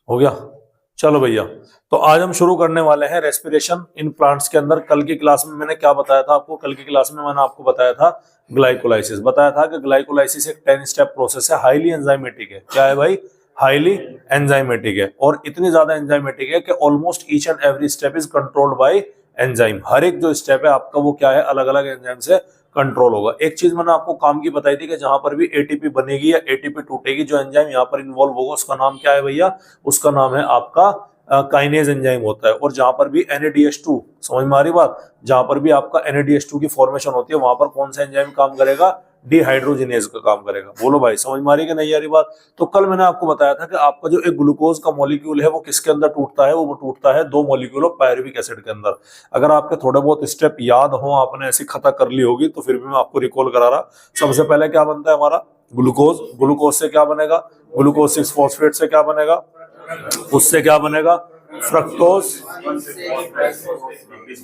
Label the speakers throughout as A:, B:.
A: हो गया। चलो भैया, तो आज हम शुरू करने वाले हैं रेस्पिरेशन इन प्लांट्स के अंदर। कल की क्लास में मैंने क्या बताया था आपको? कल की क्लास में मैंने आपको बताया था ग्लाइकोलाइसिस। बताया था कि ग्लाइकोलाइसिस एक 10 स्टेप प्रोसेस है, हाईली एंजाइमेटिक है। क्या है भाई? हाईली एंजाइमेटिक है, और इतनी ज्यादा एंजाइमेटिक है कि almost each and every step is controlled by enzyme. हर एक जो स्टेप है आपका वो क्या है? अलग अलग एंजाइम से कंट्रोल होगा। एक चीज मैंने आपको काम की बताई थी कि जहां पर भी एटीपी बनेगी या एटीपी टूटेगी, जो एंजाइम यहाँ पर इन्वॉल्व होगा उसका नाम क्या है भैया? उसका नाम है आपका काइनेज एंजाइम होता है। और जहां पर भी NADH2, समझ में आ रही बात? जहां पर भी आपका NADH2 की फॉर्मेशन होती है वहां पर कौन सा एंजाइम काम करेगा? डिहाइड्रोजिनेज का काम करेगा। बोलो भाई, समझ में आ रही कि नहीं आ रही बात? तो कल मैंने आपको बताया था कि आपका जो एक ग्लूकोज का मॉलिक्यूल है वो किसके अंदर टूटता है? वो टूटता है दो मॉलिक्यूल ऑफ पायरुविक एसिड के अंदर। अगर आपके थोड़े बहुत स्टेप याद हो, आपने ऐसी खता कर ली होगी, तो फिर भी मैं आपको रिकॉल करा रहा। सबसे पहले क्या बनता है हमारा? ग्लूकोज। ग्लूकोज से क्या बनेगा? ग्लूकोज 6 फॉस्फेट से क्या बनेगा? उससे क्या बनेगा? Fructose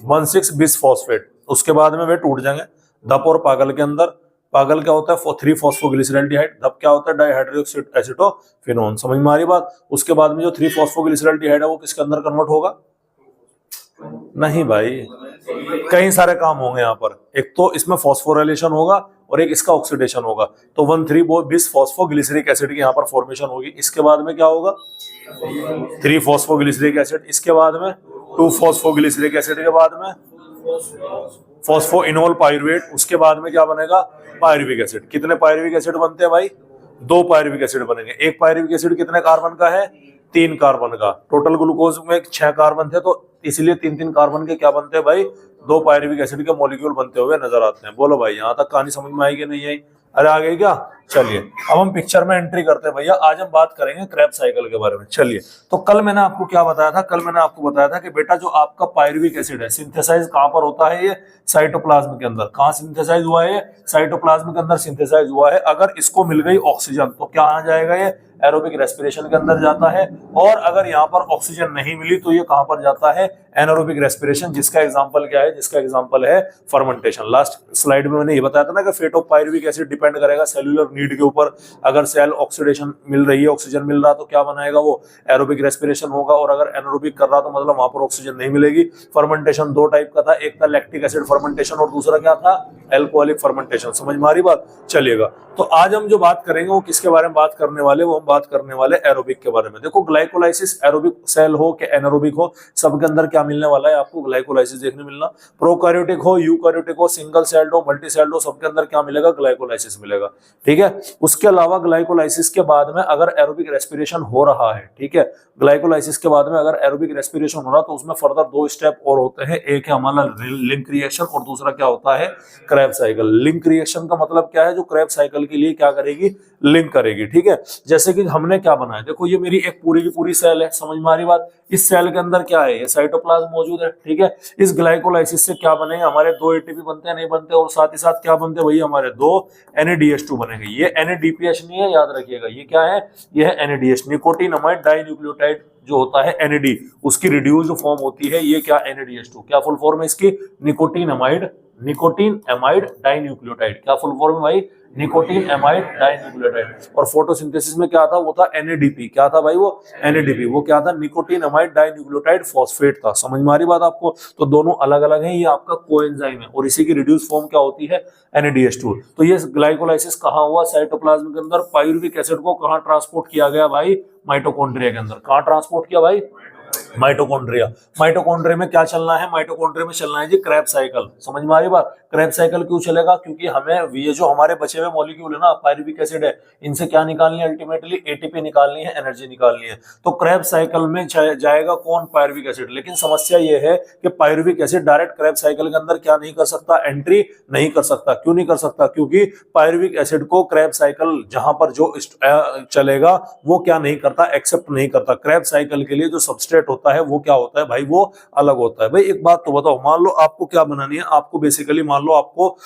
A: 1,6 bis phosphate. उसके बाद में वे टूट जाएंगे धप और पागल के अंदर। पागल क्या होता है? 3 फॉस्फोग्लिसरॉल्डिहाइड। धप क्या होता है? Dihydroxy acetophenone. समझ में आ रही बात? उसके बाद में जो 3 फॉस्फोग्लिसरॉल्डिहाइड है वो किसके अंदर कन्वर्ट होगा? नहीं भाई, कई सारे काम होंगे यहाँ पर। एक तो इसमें फॉस्फोराइलेशन होगा और एक इसका ऑक्सीडेशन होगा। तो 1,3-बिस फॉस्फोग्लिसरिक एसिड की यहाँ पर फॉर्मेशन होगी। इसके बाद में क्या होगा? 3 फॉस्फोग्लिसरिक एसिड। इसके बाद में 2 फॉस्फोग्लिसरिक एसिड के बाद में फॉस्फोइनोल पायरुवेट। उसके बाद में क्या बनेगा? Pyruvic acid. कितने पायरुविक एसिड बनते हैं भाई? 2 पायरुविक एसिड बनेंगे। एक पायरुविक एसिड कितने कार्बन का है? 3 कार्बन का। टोटल ग्लूकोज में 6 कार्बन थे, तो इसलिए 3-3 कार्बन के क्या बनते हैं भाई? 2 पायरुविक एसिड के मॉलिक्यूल बनते हुए नजर आते हैं। बोलो भाई, यहाँ तक कहानी समझ में आई कि नहीं आई? अरे आ गई क्या? चलिए अब हम पिक्चर में एंट्री करते हैं भैया। आज हम बात करेंगे क्रेब्स साइकिल के बारे में। चलिए, तो कल मैंने आपको क्या बताया था? कल मैंने आपको बताया था कि बेटा जो आपका पायरुविक एसिड है सिंथेसाइज कहां पर होता है? ये साइटोप्लाज्म के अंदर। कहां सिंथेसाइज हुआ है? साइटोप्लाज्म के अंदर सिंथेसाइज हुआ है। अगर इसको मिल गई ऑक्सीजन तो क्या आ जाएगा? ये एरोबिक रेस्पिरेशन के अंदर जाता है। और अगर यहाँ पर ऑक्सीजन नहीं मिली तो ये कहां पर जाता है? Anaerobic respiration. जिसका एग्जांपल क्या है? जिसका एग्जांपल है फर्मेंटेशन। लास्ट स्लाइड में मैंने ये बताया था ना कि fate of pyruvic acid depend करेगा सेल्यूलर नीड के ऊपर। अगर सेल ऑक्सीडेशन मिल रही है, ऑक्सीजन मिल रहा, तो क्या बनाएगा? वो एरोबिक रेस्पिरेशन होगा। और अगर एनारोबिक कर रहा तो मतलब वहां पर ऑक्सीजन नहीं मिलेगी। फर्मेंटेशन 2 टाइप का था, एक था लैक्टिक एसिड फर्मेंटेशन और दूसरा क्या था? Alcoholic fermentation. समझ में आ रही बात? चलिएगा, तो आज हम जो बात करेंगे वो किसके बारे में बात करने वाले? वो हम बात करने वाले एरोबिक के बारे में। देखो, ग्लाइकोलाइसिस एरोबिक सेल हो कि एनारोबिक हो, सबके अंदर क्या मिलने वाला है आपको? ग्लाइकोलाइसिस देखने मिलना। प्रोकैरियोटिक हो, यूकैरियोटिक हो, सिंगल सेल्ड हो, मल्टी सेल्ड हो, सबके अंदर क्या मिलेगा? ग्लाइकोलाइसिस मिलेगा। ठीक है। उसके अलावा ग्लाइकोलाइसिस के बाद में अगर एरोबिक रेस्पिरेशन हो रहा है, ठीक है, ग्लाइकोलाइसिस के बाद में अगर एरोबिक रेस्पिरेशन हो रहा तो उसमें फर्दर 2 स्टेप और होते हैं। एक है हमारा लिंक रिएक्शन और दूसरा क्या होता है? Krebs cycle. लिंक रिएक्शन का मतलब क्या है? जो क्रेब्स साइकिल के लिए क्या करेगी? लिंक करेगी। ठीक है। जैसे कि हमने क्या बनाया, देखो ये मेरी एक पूरी की पूरी सेल है। समझ में आ रही बात? इस सेल के अंदर क्या है? ये साइटोप्लाज्म मौजूद है। ठीक है। इस ग्लाइकोलाइसिस से क्या बने? हमारे 2 एटीपी बनते हैं, नहीं बनते? और साथ ही साथ क्या बनते हैं भैया? हमारे 2 NADH2 बनेंगे। ये NADPH नहीं है, याद रखिएगा। ये क्या है? ये है NADH, निकोटीनामाइड डाइन्यूक्लियोटाइड जो होता है NAD, उसकी रिड्यूस्ड फॉर्म होती है ये क्या? NADH2। क्या फुल फॉर्म है इसकी? Nicotinamide, nicotine amide dinucleotide. क्या फुल फॉर्म है भाई? Nicotine amide dinucleotide. और फोटोसिंथेसिस में क्या था? वो था NADP। क्या था भाई? वो NADP। वो क्या था? निकोटीन एमाइड डाइन्यूक्लियोटाइड फॉस्फेट था। समझ में आ रही बात आपको? तो दोनों अलग अलग हैं। ये आपका कोएंजाइम है और इसी की रिड्यूस फॉर्म क्या होती है? NADH2। तो ये ग्लाइकोलाइसिस कहाँ हुआ? साइटोप्लाज्म के अंदर। पायरुविक एसिड को कहाँ ट्रांसपोर्ट किया गया भाई? माइटोकॉन्ड्रिया के अंदर। कहाँ ट्रांसपोर्ट किया भाई? माइटोकॉन्ड्रिया। माइटोकॉन्ड्रिया में क्या चलना है? माइटोकॉन्ड्रिया में चलना है जी क्रेब्स साइकिल। समझ में आ रही बात? क्रेब्स साइकिल क्यों चलेगा? क्योंकि हमें ये जो हमारे बचे हुए मॉलिक्यूल है ना, पायरुविक एसिड है, इनसे क्या निकालनी है? अल्टीमेटली एटीपी निकालनी है, एनर्जी निकालनी है। तो क्रेब्स साइकिल में जाएगा कौन? Pyruvic acid. लेकिन समस्या ये है कि pyruvic acid direct Krebs cycle के अंदर क्या नहीं कर सकता? एंट्री नहीं कर सकता। क्यों नहीं कर सकता? क्योंकि पायरुविक एसिड को क्रेब्स साइकिल जहां पर जो चलेगा वो क्या नहीं करता? एक्सेप्ट नहीं करता। क्रेब्स साइकिल के लिए जो सबस्ट्रेट होता होता है वो क्या होता है भाई, वो अलग होता है। भाई एक बात तो बताओ, मान लो आपको क्या बनानी है, आपको बेसिकली मान लो आपको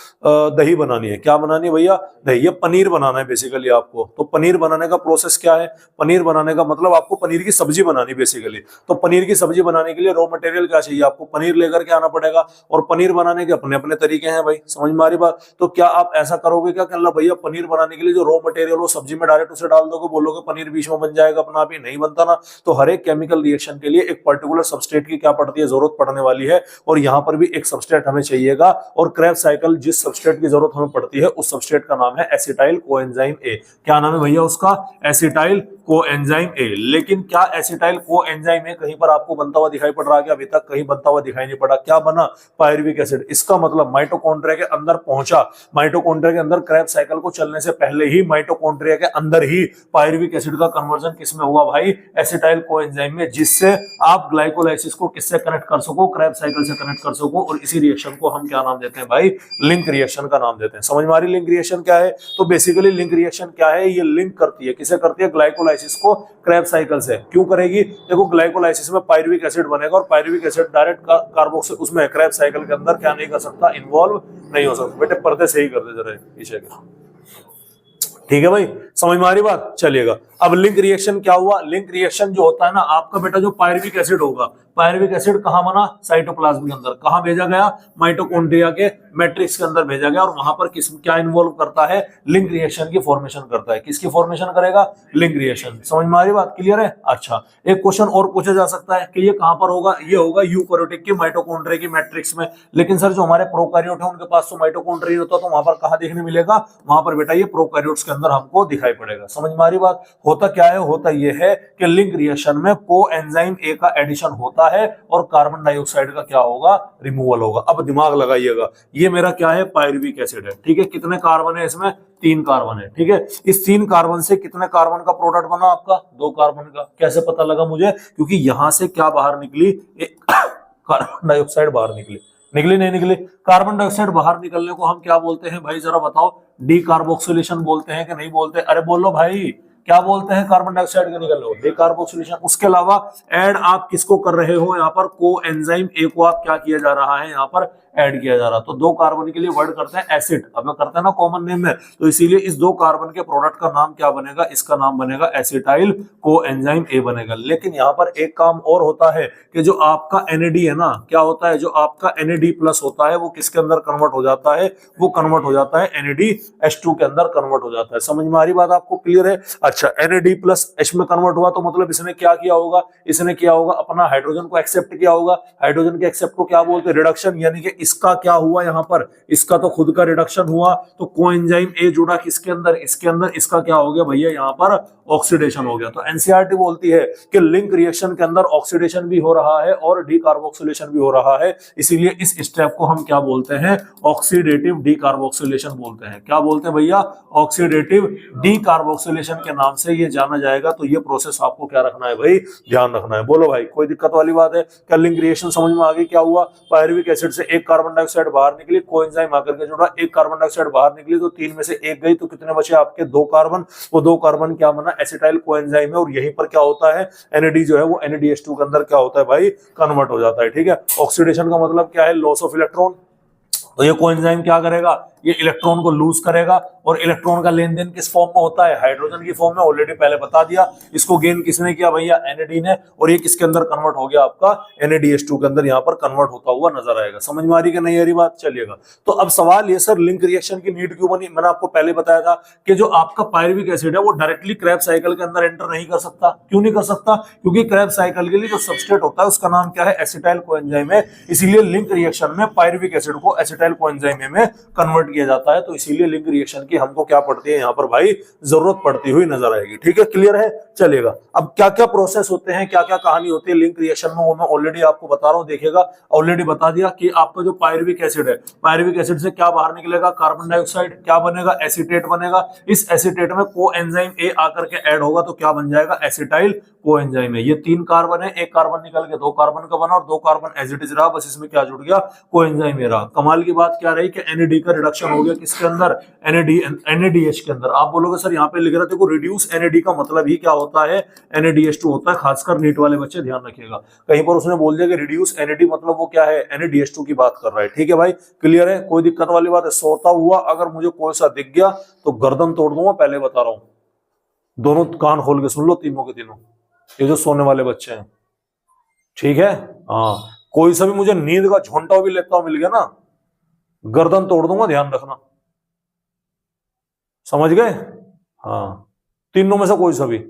A: दही बनानी है। क्या बनानी है भैया? दही। ये पनीर बनाना है बेसिकली आपको। तो पनीर बनाने का प्रोसेस क्या है? पनीर बनाने का मतलब आपको पनीर की सब्जी बनानी बेसिकली। तो पनीर की सब्जी बनाने के लिए रॉ मटेरियल क्या चाहिए? आपको पनीर लेकर के आना पड़ेगा, और पनीर बनाने के अपने अपने तरीके हैं भाई, समझ में आ रही बात? तो क्या आप ऐसा करोगे क्या कि अल्लाह भैया पनीर बनाने के लिए जो रॉ मटेरियल हो सब्जी में डायरेक्ट उसे डाल दोगे, बोलोगे पनीर बीच में बन जाएगा अपना आप ही? नहीं बनता ना। तो हर एक केमिकल रिएक्शन के लिए एक पर्टिकुलर सबस्ट्रेट की क्या पड़ती है, जरूरत पड़ने वाली है। और यहाँ पर भी एक सबस्ट्रेट हमें चाहिएगा, और क्रेब्स साइकिल जिस सबस्ट्रेट की जरूरत हमें पड़ती है उस सबस्ट्रेट का नाम है एसिटाइल कोएंजाइम ए। क्या नाम है भैया उसका? Acetyl coenzyme A. लेकिन क्या एसिटाइल कोएंजाइम ए कहीं पर आपको बनता हुआ दिखाई पड़ रहा है क्या? अभी तक कहीं बनता हुआ दिखाई नहीं पड़ा। क्या बना? Pyruvic acid. इसका मतलब माइटोकॉन्ड्रिया के अंदर पहुंचा। माइटोकॉन्ड्रिया के अंदर क्रेब्स साइकिल को चलने से पहले ही माइटोकॉन्ड्रिया के अंदर ही पायरुविक एसिड का कन्वर्जन किसमें हुआ भाई? एसिटाइल कोएंजाइम में, जिससे आप ग्लाइकोलाइसिस को किससे कनेक्ट कर सको? क्रेब्स साइकिल से कनेक्ट कर सको। और इसी रिएक्शन को हम क्या नाम देते हैं भाई? लिंक रिएक्शन का नाम देते हैं। समझ में आ रही लिंक रिएक्शन क्या है? तो बेसिकली लिंक रिएक्शन क्या है? ये लिंक करती है, किसे करती है? ग्लाइकोलाइसिस को क्रेब्स साइकिल से। क्यों करेगी? देखो ग्लाइकोलाइसिस में पायरुविक एसिड बनेगा, और पायरुविक एसिड डायरेक्ट कार्बोक्सिल उसमें क्रेब्स साइकिल के अंदर क्या नहीं कर सकता? इन्वॉल्व नहीं हो सकता। बेटे पर्दे सही कर दे जरा पीछे के। ठीक है भाई, समझ में आ रही बात? चलिएगा। अब लिंक रिएक्शन क्या हुआ? लिंक रिएक्शन जो होता है ना आपका बेटा, जो पायरुविक एसिड होगा, पायरुविक एसिड कहां बना? साइटोप्लाज्म के अंदर। कहां भेजा गया? माइटोकॉन्ड्रिया के मैट्रिक्स के अंदर भेजा गया, और वहां पर किस क्या इन्वॉल्व करता है? लिंक रिएक्शन की फॉर्मेशन करता है। किसकी फॉर्मेशन करेगा? Link reaction. समझ में आ रही बात? क्लियर है? अच्छा, एक क्वेश्चन और पूछा जा सकता है कि ये कहां पर होगा? ये होगा यूकैरियोटिक की माइटोकॉन्ड्रिया की मैट्रिक्स में। लेकिन सर जो हमारे प्रोकैरियोट है उनके पास तो माइटोकॉन्ड्रिया होता है, तो वहां पर कहां देखने मिलेगा? वहां पर बेटा ये प्रोकैरियोट्स के अंदर हमको दिखाई पड़ेगा। समझ में आ रही बात? होता क्या है? होता ये है कि लिंक रिएक्शन में कोएंजाइम ए का एडिशन होता है, और कार्बन डाइऑक्साइड का क्या होगा? रिमूवल होगा। अब दिमाग लगाइएगा, ये मेरा क्या है? पायरुविक एसिड है। ठीक है, कितने कार्बन है इसमें? 3 कार्बन है। ठीक है, इस 3 कार्बन से कितने कार्बन का प्रोडक्ट बना आपका? 2 कार्बन का। कैसे पता लगा मुझे? क्योंकि यहां से क्या बाहर निकली? कार्बन डाइऑक्साइड बाहर निकली। निकली नहीं निकली? कार्बन डाइऑक्साइड बाहर निकलने को हम क्या बोलते हैं भाई, जरा बताओ? डी कार्बोक्सिलेशन बोलते हैं कि नहीं बोलते? अरे बोलो भाई, क्या बोलते हैं कार्बन डाइऑक्साइड के निकलने को? डिकार्बोक्सिलेशन। उसके अलावा ऐड आप किसको कर रहे हो यहाँ पर? कोएंजाइम ए को आप क्या किया जा रहा है यहाँ पर? ऐड किया जा रहा। तो 2 कार्बन के लिए वर्ड करते हैं एसिड। अब करते हैं ना कॉमन नेम में, तो इसीलिए इस 2 कार्बन के प्रोडक्ट का नाम क्या बनेगा? इसका नाम बनेगा एसिटाइल कोएंजाइम ए बनेगा। लेकिन यहाँ पर एक काम और होता है कि जो आपका NAD है ना, क्या होता है? जो आपका NAD प्लस होता है वो किसके अंदर कन्वर्ट हो जाता है? वो कन्वर्ट हो जाता है NADH2 के अंदर कन्वर्ट हो जाता है। समझ में आ रही बात आपको? क्लियर है? अच्छा, NAD प्लस H में कन्वर्ट हुआ तो मतलब इसने क्या किया होगा? इसने किया होगा अपना हाइड्रोजन को एक्सेप्ट किया होगा। हाइड्रोजन के एक्सेप्ट को क्या बोलते हैं? रिडक्शन। यानी कि इसका क्या हुआ यहाँ पर? इसका तो खुद का रिडक्शन हुआ। तो कोएंजाइम ए जुड़ा किसके अंदर? इसके अंदर। इसका क्या हो गया भैया? यहाँ पर ऑक्सीडेशन हो गया। तो एनसीईआरटी बोलती है कि लिंक रिएक्शन के अंदर ऑक्सीडेशन भी हो रहा है और डीकार्बोक्सिलेशन भी हो रहा है, इसीलिए इस स्टेप को हम क्या बोलते हैं? ऑक्सीडेटिव डीकार्बोक्सिलेशन बोलते हैं। क्या बोलते हैं भैया? ऑक्सीडेटिव डीकार्बोक्सिलेशन के नाम से ये जाना जाएगा। तो ये प्रोसेस आपको क्या रखना है भाई? ध्यान रखना है। बोलो भाई, कोई दिक्कत वाली बात है? क्या लिंक रिएक्शन समझ में आ गई? क्या हुआ? पायरुविक एसिड से 1 कार्बन डाइऑक्साइड बाहर निकली, कोएंजाइम आकर के जुड़ा, 1 कार्बन डाइऑक्साइड बाहर निकली, तो 3 में से 1 गई, तो कितने बचे आपके? 2 कार्बन। वो 2 कार्बन क्या बना? एसिटाइल कोएंजाइम है। और यहीं पर क्या होता है? NAD जो है वो NADH2 के अंदर क्या होता है भाई? कन्वर्ट हो जाता है। ठीक है, ऑक्सीडेशन का मतलब क्या है? Loss of electron. तो ये कोएंजाइम क्या करेगा? ये इलेक्ट्रॉन को लूज करेगा। और इलेक्ट्रॉन का लेन देन किस फॉर्म में होता है? हाइड्रोजन की फॉर्म में। ऑलरेडी पहले बता दिया। इसको गेन किसने किया भैया? NAD ने। और ये किसके अंदर कन्वर्ट हो गया? आपका NADH2 के अंदर यहाँ पर कन्वर्ट होता हुआ नजर आएगा। समझ में आ रही कि नहीं आ रही बात? चलिएगा। तो अब सवाल ये, सर लिंक रिएक्शन की नीड क्यों बनी? मैंने आपको पहले बताया था कि जो आपका पायरुविक एसिड है वो डायरेक्टली क्रेब्स साइकिल के अंदर एंटर नहीं कर सकता। क्यों नहीं कर सकता? क्योंकि क्रेब्स साइकिल के लिए जो सबस्ट्रेट होता है उसका नाम क्या है? एसिटाइल कोएंजाइम है। इसीलिए लिंक रिएक्शन में पायरुविक एसिड को एसिटाइल कोएंजाइम में कन्वर्ट किया जाता है। तो इसीलिए लिंक रिएक्शन की हमको क्या पड़ती है यहाँ पर भाई? जरूरत पड़ती हुई नजर आएगी। ठीक है, क्लियर है? चलेगा। अब क्या क्या प्रोसेस होते हैं, क्या क्या कहानी होती है लिंक रिएक्शन में, वो मैं ऑलरेडी आपको बता रहा हूँ। देखिएगा, ऑलरेडी बता दिया कि आपका जो पायरुविक एसिड है, पायरुविक एसिड से क्या बाहर निकलेगा? Carbon dioxide. क्या बनेगा? एसीटेट बनेगा। इस एसीटेट में कोएंजाइम ए आकर के ऐड होगा तो क्या बन जाएगा? एसिटाइल कोएंजाइम है। ये 3 कार्बन है, 1 कार्बन निकल के 2 कार्बन का बना, और 2 कार्बन एज इट इज रहा, बस इसमें क्या जुड़ गया? कोएंजाइम ए रहा। कमाल की बात क्या रही कि NAD का रिडक्शन हो गया किसके अंदर, NADH के अंदर। आप बोलोगे सर यहाँ पे लिख रहे थे को रिड्यूस NAD का मतलब ही क्या होता है, NADH2 होता है। खासकर नीट वाले बच्चे ध्यान रखिएगा, कहीं पर उसने बोल दिया कि रिड्यूस NAD मतलब वो क्या है, NADH2 की बात कर रहा है। ठीक है भाई, क्लियर है, कोई दिक्कत वाली बात है। सोता हुआ अगर मुझे कोई सा दिख गया तो गर्दन तोड़ दूंगा, पहले बता रहा हूं। दोनों कान खोल के सुन लो, तीनों के तीनों, ये जो सोने वाले बच्चे हैं। ठीक है, हाँ, कोई सा भी मुझे नींद का झोंटा भी लेता हूं मिल गया ना, गर्दन तोड़ दूंगा, ध्यान रखना, समझ गए। हाँ, तीनों में से कोई सा भी,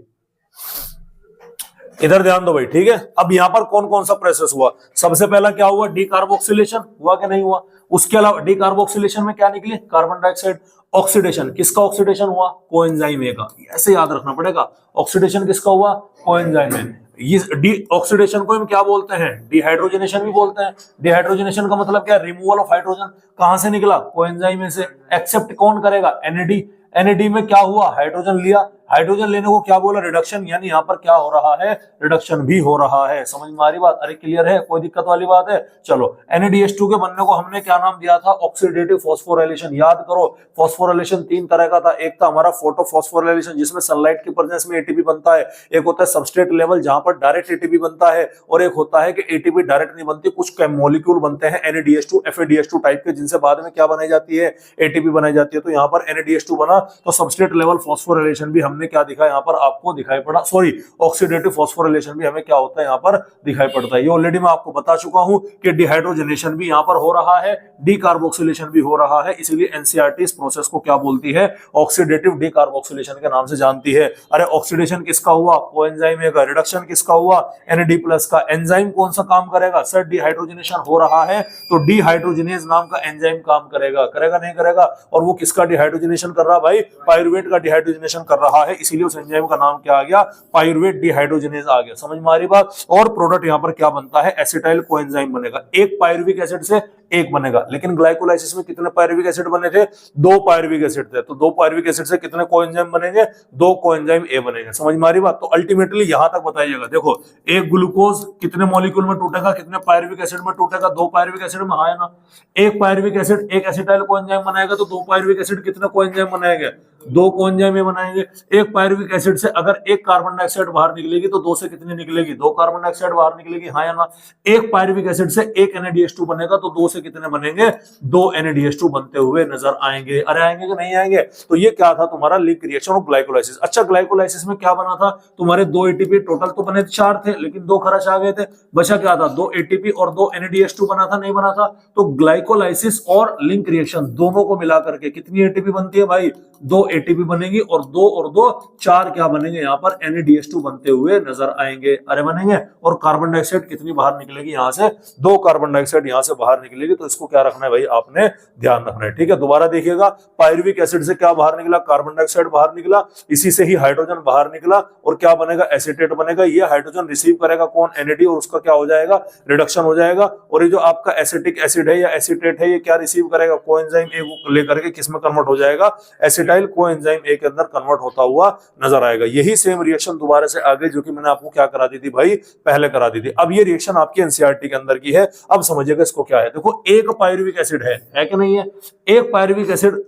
A: इधर ध्यान दो भाई। ठीक है, अब यहां पर कौन कौन सा प्रोसेस हुआ। सबसे पहला क्या हुआ, डीकार्बोक्सिलेशन हुआ कि नहीं हुआ। उसके अलावा डीकार्बोक्सिलेशन में क्या निकले, कार्बन डाइऑक्साइड। ऑक्सीडेशन, किसका ऑक्सीडेशन हुआ, कोएंजाइम ए का, ऐसे याद रखना पड़ेगा। ऑक्सीडेशन किसका हुआ, कोएंजाइम ए। ये डी ऑक्सीडेशन को हम क्या बोलते हैं, डिहाइड्रोजनेशन भी बोलते हैं। डिहाइड्रोजनेशन का मतलब क्या, रिमूवल ऑफ हाइड्रोजन। कहां से निकला, कोएंजाइम में से। एक्सेप्ट कौन करेगा, NAD। NAD में क्या हुआ, हाइड्रोजन लिया, हाइड्रोजन लेने को क्या बोला, रिडक्शन। यानी यहाँ पर क्या हो रहा है, रिडक्शन भी हो रहा है। समझ में आ रही बात, अरे क्लियर है, कोई दिक्कत वाली बात है। चलो, NADH2 के बनने को हमने क्या नाम दिया था, ऑक्सीडेटिव फॉस्फोराइलेशन। याद करो, फॉस्फोराइलेशन तीन तरह का था। एक था हमारा फोटो फॉस्फोराइलेशन, जिसमें सनलाइट की प्रेजेंस में ATP बनता है। एक होता है सबस्ट्रेट लेवल, जहां पर डायरेक्ट ATP बनता है। और एक होता है कि ATP डायरेक्ट नहीं बनती, कुछ मॉलिक्यूल बनते हैं NADH2 FADH2 टाइप के, जिनसे बाद में क्या बनाई जाती है, ATP बनाई जाती है। तो यहाँ पर NADH2 बना, तो सबस्ट्रेट लेवल फॉस्फोराइलेशन भी हमने क्या दिखा, यहाँ पर आपको दिखाई पड़ा। सॉरी, ऑक्सीडेटिव फॉस्फोराइलेशन भी हमें क्या होता है, यहाँ पर दिखाई पड़ता है। ये ऑलरेडी मैं आपको बता चुका हूं कि डिहाइड्रोजनेशन भी यहाँ पर हो रहा है, डीकार्बोक्सिलेशन भी हो रहा है। इसीलिए एनसीईआरटी इस प्रोसेस को क्या बोलती है, ऑक्सीडेटिव डीकार्बोक्सिलेशन के नाम से जानती है। अरे ऑक्सीडेशन किसका हुआ, कोएंजाइम ए का। रिडक्शन किसका हुआ, NAD+ का। एंजाइम कौन सा काम करेगा, सर डिहाइड्रोजनेशन हो रहा है तो डिहाइड्रोजिनेज नाम का एंजाइम काम करेगा। करेगा नहीं करेगा, और वो किसका डिहाइड्रोजनेशन कर रहा है भाई, पाइरुवेट का डिहाइड्रोजनेशन कर रहा है। इसीलिए उस एंजाइम का नाम क्या आ गया, पाइरुवेट डिहाइड्रोजनेज आ गया। समझ में आ रही बात। और प्रोडक्ट यहाँ पर क्या बनता है, एसिटाइल कोएंजाइम बनेगा। एक पाइरुविक एसिड से एक बनेगा, लेकिन ग्लाइकोलाइसिस में कितने पाइरुविक एसिड बने थे, 2 पाइरुविक एसिड थे। तो 2 पाइरुविक एसिड से कितने कोएंजाइम बनेंगे, 2 कोएंजाइम ए बनेंगे। समझ में आ रही बात। तो अल्टीमेटली यहां तक बताइएगा, देखो एक ग्लूकोज कितने मॉलिक्यूल में टूटेगा, कितने पाइरुविक एसिड में टूटेगा, 2 पाइरुविक एसिड में, हाँ है ना। एक पाइरुविक एसिड एक एसिटाइल कोएंजाइम बनाएगा, तो 2 पाइरुविक एसिड कितने कोएंजाइम बनाएंगे, 2 कोएंजाइम बनाएंगे। एक पाइरुविक एसिड से अगर एक कार्बन डाइऑक्साइड बाहर निकलेगी तो 2 से कितनी निकलेगी, 2 कार्बन डाइऑक्साइड बाहर निकलेगी, हाँ या ना। एक पाइरुविक एसिड से एक NADH2 बनेगा, तो 2 से कितने बनेंगे, 2 NADH2 बनते हुए नजर आएंगे। अरे आएंगे कि नहीं आएंगे। तो ये क्या था तुम्हारा, लिंक रिएक्शन ऑफ ग्लाइकोलाइसिस। अच्छा, ग्लाइकोलाइसिस में क्या बना था, तुम्हारे 2 ATP, टोटल तो बने 4 थे, लेकिन 2 खर्च आ गए थे। बचा क्या था, 2 ATP और 2 NADH2 बना था, नहीं बना था। तो ग्लाइकोलाइसिस और लिंक रिएक्शन दोनों को मिला करके कितनी ATP बनती है भाई, 2 ATP बनेगी, और 2 और 2 4 क्या बनेंगे, यहाँ पर NADH2 बनते हुए नजर आएंगे। अरे बनेंगे। और कार्बन डाइऑक्साइड कितनी बाहर निकलेगी, यहाँ से 2 कार्बन डाइऑक्साइड यहाँ से बाहर निकलेगी। तो इसको क्या रखना है भाई, आपने ध्यान रखना है। ठीक है, दोबारा देखिएगा, पाइरुविक एसिड से क्या बाहर निकला, कार्बन डाइऑक्साइड बाहर निकला, इसी से ही हाइड्रोजन बाहर निकला, और क्या बनेगा, एसीटेट बनेगा। ये हाइड्रोजन रिसीव करेगा कौन, NAD, और उसका क्या हो जाएगा, रिडक्शन हो जाएगा। और ये जो आपका एसिटिक एसिड है या एसीटेट है, ये क्या रिसीव करेगा, कोएंजाइम ए को लेकर के किस में कन्वर्ट हो जाएगा, एसिटाइल कोएंजाइम ए के अंदर कन्वर्ट होता हुआ नजर आएगा। यही सेम रिएक्शन दोबारा से आगे, जो कि मैंने आपको क्या करा दी थी भाई, पहले करा दी थी। अब ये रिएक्शन आपकी एनसीईआरटी के अंदर की है। अब समझिएगा इसको क्या है। देखो, एक पाइरुविक एसिड है कि नहीं है। एक पाइरुविक एसिड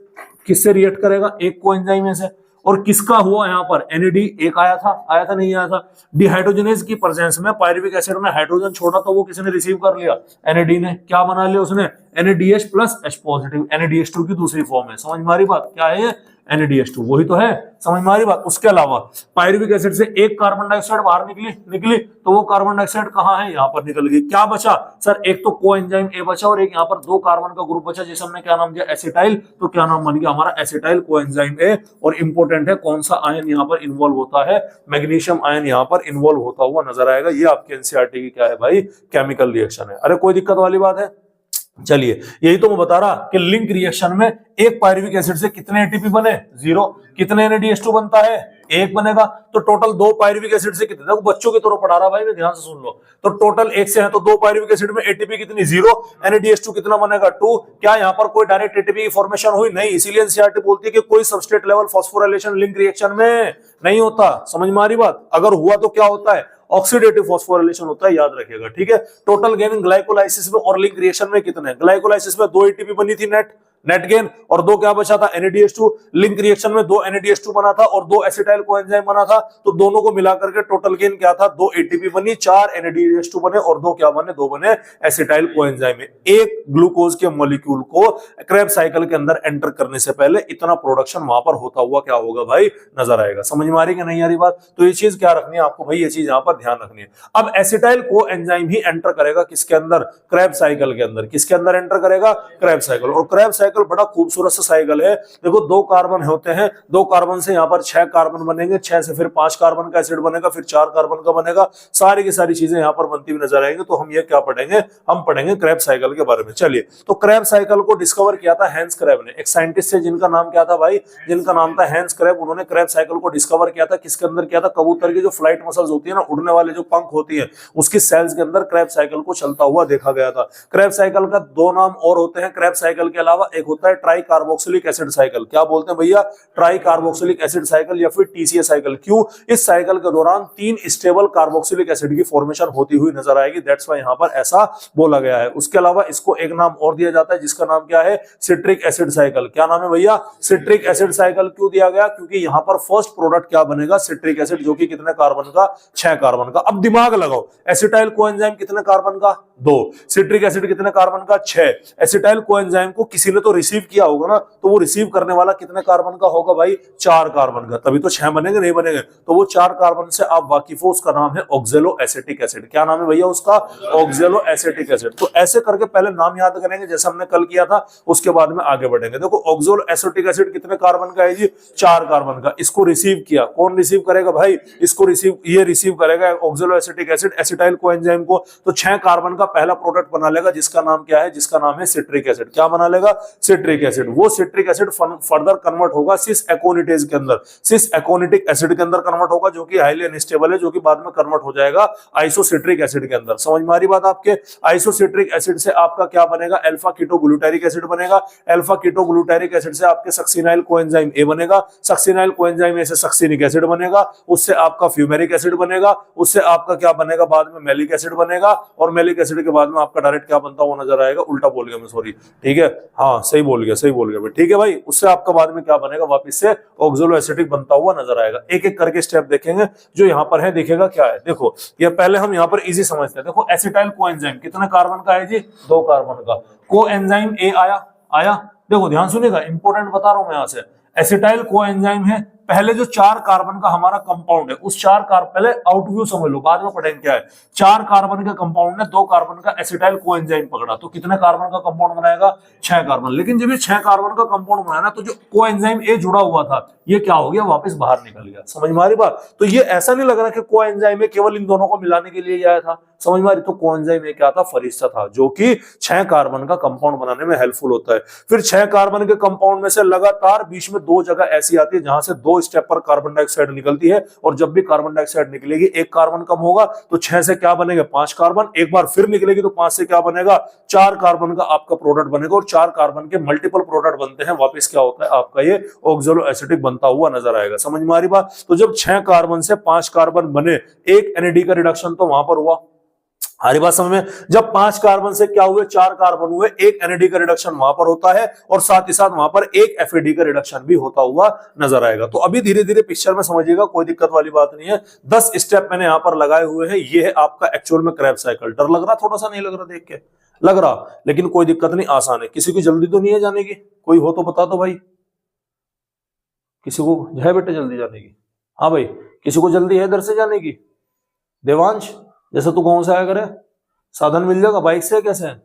A: किससे रिएक्ट करेगा, एक कोएंजाइम में से। और किसका हुआ यहाँ पर, NAD एक आया था नहीं आया था। डिहाइड्रोजनेज की प्रेजेंस में पाइरुविक एसिड में हाइड्रोजन छोड़ा, तो वो किसने रिसीव कर लिया, NAD ने। क्या बना लिया उसने, NADH+H+, NADH2 की दूसरी फॉर्म है। समझ में आ रही बात, क्या है ये, NADH2 वही तो है। समझ में आ रही बात। उसके अलावा पाइरुविक एसिड से एक कार्बन डाइऑक्साइड बाहर निकली, तो वो कार्बन डाइऑक्साइड कहाँ है, यहाँ पर निकल गई। क्या बचा सर, एक तो कोएंजाइम ए बचा, और एक यहाँ पर 2 कार्बन का ग्रुप बचा, जिसे हमने क्या नाम दिया, एसिटाइल। तो क्या नाम बन गया हमारा, एसिटाइल कोएंजाइम ए। और इंपॉर्टेंट है, कौन सा आयन यहाँ पर इन्वॉल्व होता है, मैग्नीशियम आयन यहाँ पर इन्वॉल्व होता हुआ नजर आएगा। ये आपके एनसीईआरटी की क्या है भाई, केमिकल रिएक्शन है। अरे कोई दिक्कत वाली बात है। चलिए, यही तो मैं बता रहा कि लिंक रिएक्शन में एक पाइरुविक एसिड से कितने ATP बने, 0। कितने NADH2 बनता है, एक बनेगा। तो टोटल 2 पायरुविक एसिड से कितने, देखो बच्चों की तरह पढ़ा रहा भाई मैं, ध्यान से सुन लो। तो टोटल 1 से है तो 2 पायरुविक एसिड में एटीपी कितनी 0, NADH2 कितना बनेगा 2। क्या यहाँ पर कोई डायरेक्ट एटीपी की फॉर्मेशन हुई? नहीं। इसीलिए एनसीईआरटी बोलती है कि कोई substrate level phosphorylation link reaction में नहीं होता। समझ में आ रही बात? अगर हुआ तो क्या होता है, ऑक्सीडेटिव फॉस्फोराइलेशन होता है, याद रखिएगा, ठीक है। टोटल गेन ग्लाइकोलाइसिस में और लिंक रिएक्शन में कितने, ग्लाइकोलाइसिस में 2 एटीपी बनी थी नेट गेन, और 2 क्या बचा था, NADH2। लिंक रिएक्शन में 2 NADH2 बना था और 2 एसिटाइल कोएंजाइम बना था, तो दोनों को मिलाकर के टोटल गेन क्या था, 2 एटीपी बनी, 4 NADH2 बने और 2 क्या बने, 2 बने एसिटाइल कोएंजाइम। एक ग्लूकोज के मॉलिक्यूल को क्रेब्स साइकिल के अंदर एंटर करने से पहले इतना प्रोडक्शन वहां पर होता हुआ क्या होगा भाई, नजर आएगा। समझ में आ रही कि नहीं आ रही बात? तो ये चीज क्या रखनी है आपको भाई, ये चीज यहाँ पर ध्यान रखनी है। अब एसिटाइल कोएंजाइम ही एंटर करेगा किसके अंदर, क्रेब्स साइकिल के अंदर। किसके अंदर एंटर करेगा, क्रेब्स साइकिल। और क्रेब्स साइकिल बड़ा खूबसूरत सा साइकिल है। देखो 2 कार्बन होते हैं, 2 कार्बन से यहाँ पर 6 कार्बन बनेंगे, 6 से फिर 5 कार्बन का एसिड बनेगा, फिर 4 कार्बन का बनेगा, सारी की सारी चीजें यहाँ पर बनती हुई नजर आएंगी। तो हम ये क्या पढ़ेंगे, हम पढ़ेंगे क्रेब्स साइकिल के बारे में। चलिए, तो क्रेब्स साइकिल को डिस्कवर किया था हैंस क्रेब ने, एक साइंटिस्ट है जिनका नाम क्या था भाई, जिनका नाम था हैंस क्रेब। उन्होंने क्रेब्स साइकिल को डिस्कवर किया था, किसके अंदर किया था, कबूतर की जो फ्लाइट मसल्स होती है ना, उड़ने वाले जो पंख होती है, उसकी सेल्स के अंदर क्रेब्स साइकिल को चलता हुआ देखा गया था। क्रेब्स साइकिल का 2 नाम और होते हैं क्रेब्स साइकिल के अलावा, एक होता है ट्राई कार्बोक्सिलिक एसिड साइकिल। क्या बोलते हैं भैया, ट्राई कार्बोक्सिलिक एसिड साइकिल या फिर TCA साइकिल। क्यों? इस साइकिल के दौरान 3 स्टेबल कार्बोक्सिलिक एसिड की फॉर्मेशन होती हुई नजर आएगी, दैट्स व्हाई यहां पर ऐसा बोला गया है। उसके अलावा इसको एक नाम और दिया जाता है जिसका नाम क्या है, सिट्रिक एसिड साइकिल। क्या नाम है भैया, सिट्रिक एसिड साइकिल। क्यों दिया गया, क्योंकि यहां पर फर्स्ट प्रोडक्ट क्या बनेगा, सिट्रिक एसिड, जो कि कितने कार्बन का, 6 कार्बन का। अब दिमाग लगाओ, एसिटाइल कोएंजाइम कितने कार्बन का, 2, सिट्रिक एसिड कितने कार्बन का, 6। एसिटाइल कोएंजाइम को किसी ने तो रिसीव किया होगा ना, तो वो रिसीव करने वाला कितने कार्बन का होगा भाई, 4 कार्बन का। तभी तो 6 बनेंगे, नहीं बनेंगे। तो वो 4 कार्बन से आप वाकिफ हो, उसका नाम है ऑक्जेलो एसिटिक एसिड। क्या नाम है भैया उसका, ऑक्जेलो एसिटिक एसिड। तो ऐसे करके पहले नाम याद करेंगे जैसे हमने कल किया था, उसके बाद में आगे बढ़ेंगे। देखो ऑक्जेलो एसिटिक एसिड कितने कार्बन का है जी, 4 कार्बन का। इसको रिसीव किया, कौन रिसीव करेगा भाई, इसको रिसीव करेगा ऑक्जेलो एसिटिक एसिड एसिटाइल कोएंजाइम को। तो 6 कार्बन का पहला प्रोडक्ट बना लेगा जिसका नाम क्या है, जिसका नाम है सिट्रिक एसिड। क्या बना लेगा, सिट्रिक एसिड। वो सिट्रिक एसिड फर्दर कन्वर्ट होगा सिस एकोनिटेज के अंदर, सिस एकोनिटिक एसिड के अंदर कन्वर्ट होगा, जो कि हाईली अनस्टेबल है, जो कि बाद में कन्वर्ट हो जाएगा आइसोसिट्रिक एसिड के अंदर। समझ में आ रही बात आपके? आइसोसिट्रिक एसिड से आपका क्या बनेगा, अल्फा कीटोग्लूटारिक एसिड बनेगा। अल्फा कीटोग्लूटारिक एसिड से आपके सक्सिनाइल कोएंजाइम ए बनेगा, सक्सिनाइल कोएंजाइम ए से सक्सिनिक एसिड बनेगा, उससे आपका फ्यूमेरिक एसिड बनेगा, उससे आपका क्या बनेगा, बाद में मैलिक एसिड बनेगा, और मैलिक एसिड के बाद में आपका डायरेक्ट क्या बनता हुआ नजर आएगा, उल्टा बोल गया मैं, सॉरी, ठीक है, हाँ सही बोल गया भाई, ठीक है भाई। उससे आपका बाद में क्या बनेगा, वापस से ऑक्जेलो एसिटिक बनता हुआ नजर आएगा। एक एक करके स्टेप देखेंगे जो यहाँ पर है, दिखेगा क्या है। देखो ये पहले हम यहाँ पर इजी समझते हैं। देखो एसिटाइल कोएंजाइम कितने कार्बन का है जी, 2 कार्बन का। कोएंजाइम ए आया। देखो ध्यान सुनिएगा, इंपॉर्टेंट बता रहा हूं मैं यहाँ से। एसिटाइल कोएंजाइम है, पहले जो 4 कार्बन का हमारा कंपाउंड है, उस 4 कार्बन, पहले आउटव्यू समझ लो, बाद में पढ़ेंगे क्या है। 4 कार्बन के कंपाउंड ने 2 कार्बन का एसिटाइल कोएंजाइम पकड़ा, तो कितने कार्बन का कंपाउंड बनाएगा, 6 कार्बन। लेकिन जब ये 6 कार्बन का कंपाउंड बनाया ना, तो जो कोएंजाइम ए जुड़ा हुआ था, ये क्या हो गया, वापस बाहर निकल गया। समझ में आ रही बात? तो ये ऐसा नहीं लग रहा कि कोएंजाइम ए केवल इन दोनों को मिलाने के लिए आया था। समझ में आ रही? तो कोएंजाइम ए क्या था, फरिश्ता था, जो कि 6 कार्बन का कंपाउंड बनाने में हेल्पफुल होता है। फिर 6 कार्बन के कंपाउंड में से लगातार बीच में 2 जगह ऐसी आती है जहां से 2 स्टेप पर कार्बन डाइऑक्साइड निकलती है, और जब भी कार्बन डाइऑक्साइड निकलेगी, 1 कार्बन कम होगा, तो 6 से क्या बनेगा, 5 कार्बन। एक बार फिर निकलेगी तो 5 से क्या बनेगा, 4 कार्बन का आपका प्रोडक्ट बनेगा, और 4 कार्बन के मल्टीपल प्रोडक्ट बनते हैं। वापस क्या होता है, आपका ये ऑक्जेलो एसिटिक बनता हुआ नजर आएगा। समझ में आ रही बात? तो जब 6 कार्बन से 5 कार्बन बने, एक NAD का रिडक्शन तो वहां पर हुआ। हमारी बात समझ में? जब 5 कार्बन से क्या हुए, 4 कार्बन हुए, एक NAD का रिडक्शन वहां पर होता है, और साथ ही साथ वहां पर एक FAD का रिडक्शन भी होता हुआ नजर आएगा। तो अभी धीरे धीरे पिक्चर में समझिएगा, कोई दिक्कत वाली बात नहीं है। 10 स्टेप मैंने यहां पर लगाए हुए हैं। ये है आपका एक्चुअल में क्रेब्स साइकिल। डर लग रहा, थोड़ा सा नहीं लग रहा, देख के लग रहा, लेकिन कोई दिक्कत नहीं, आसान है। किसी की जल्दी तो नहीं है जाने की? कोई हो तो बता दो भाई, किसी को है बेटे जल्दी जाने की? हाँ भाई, किसी को जल्दी है इधर से जाने की? देवांश, जैसे तू गांव से आया करे, साधन मिल जाएगा? बाइक से कैसे है?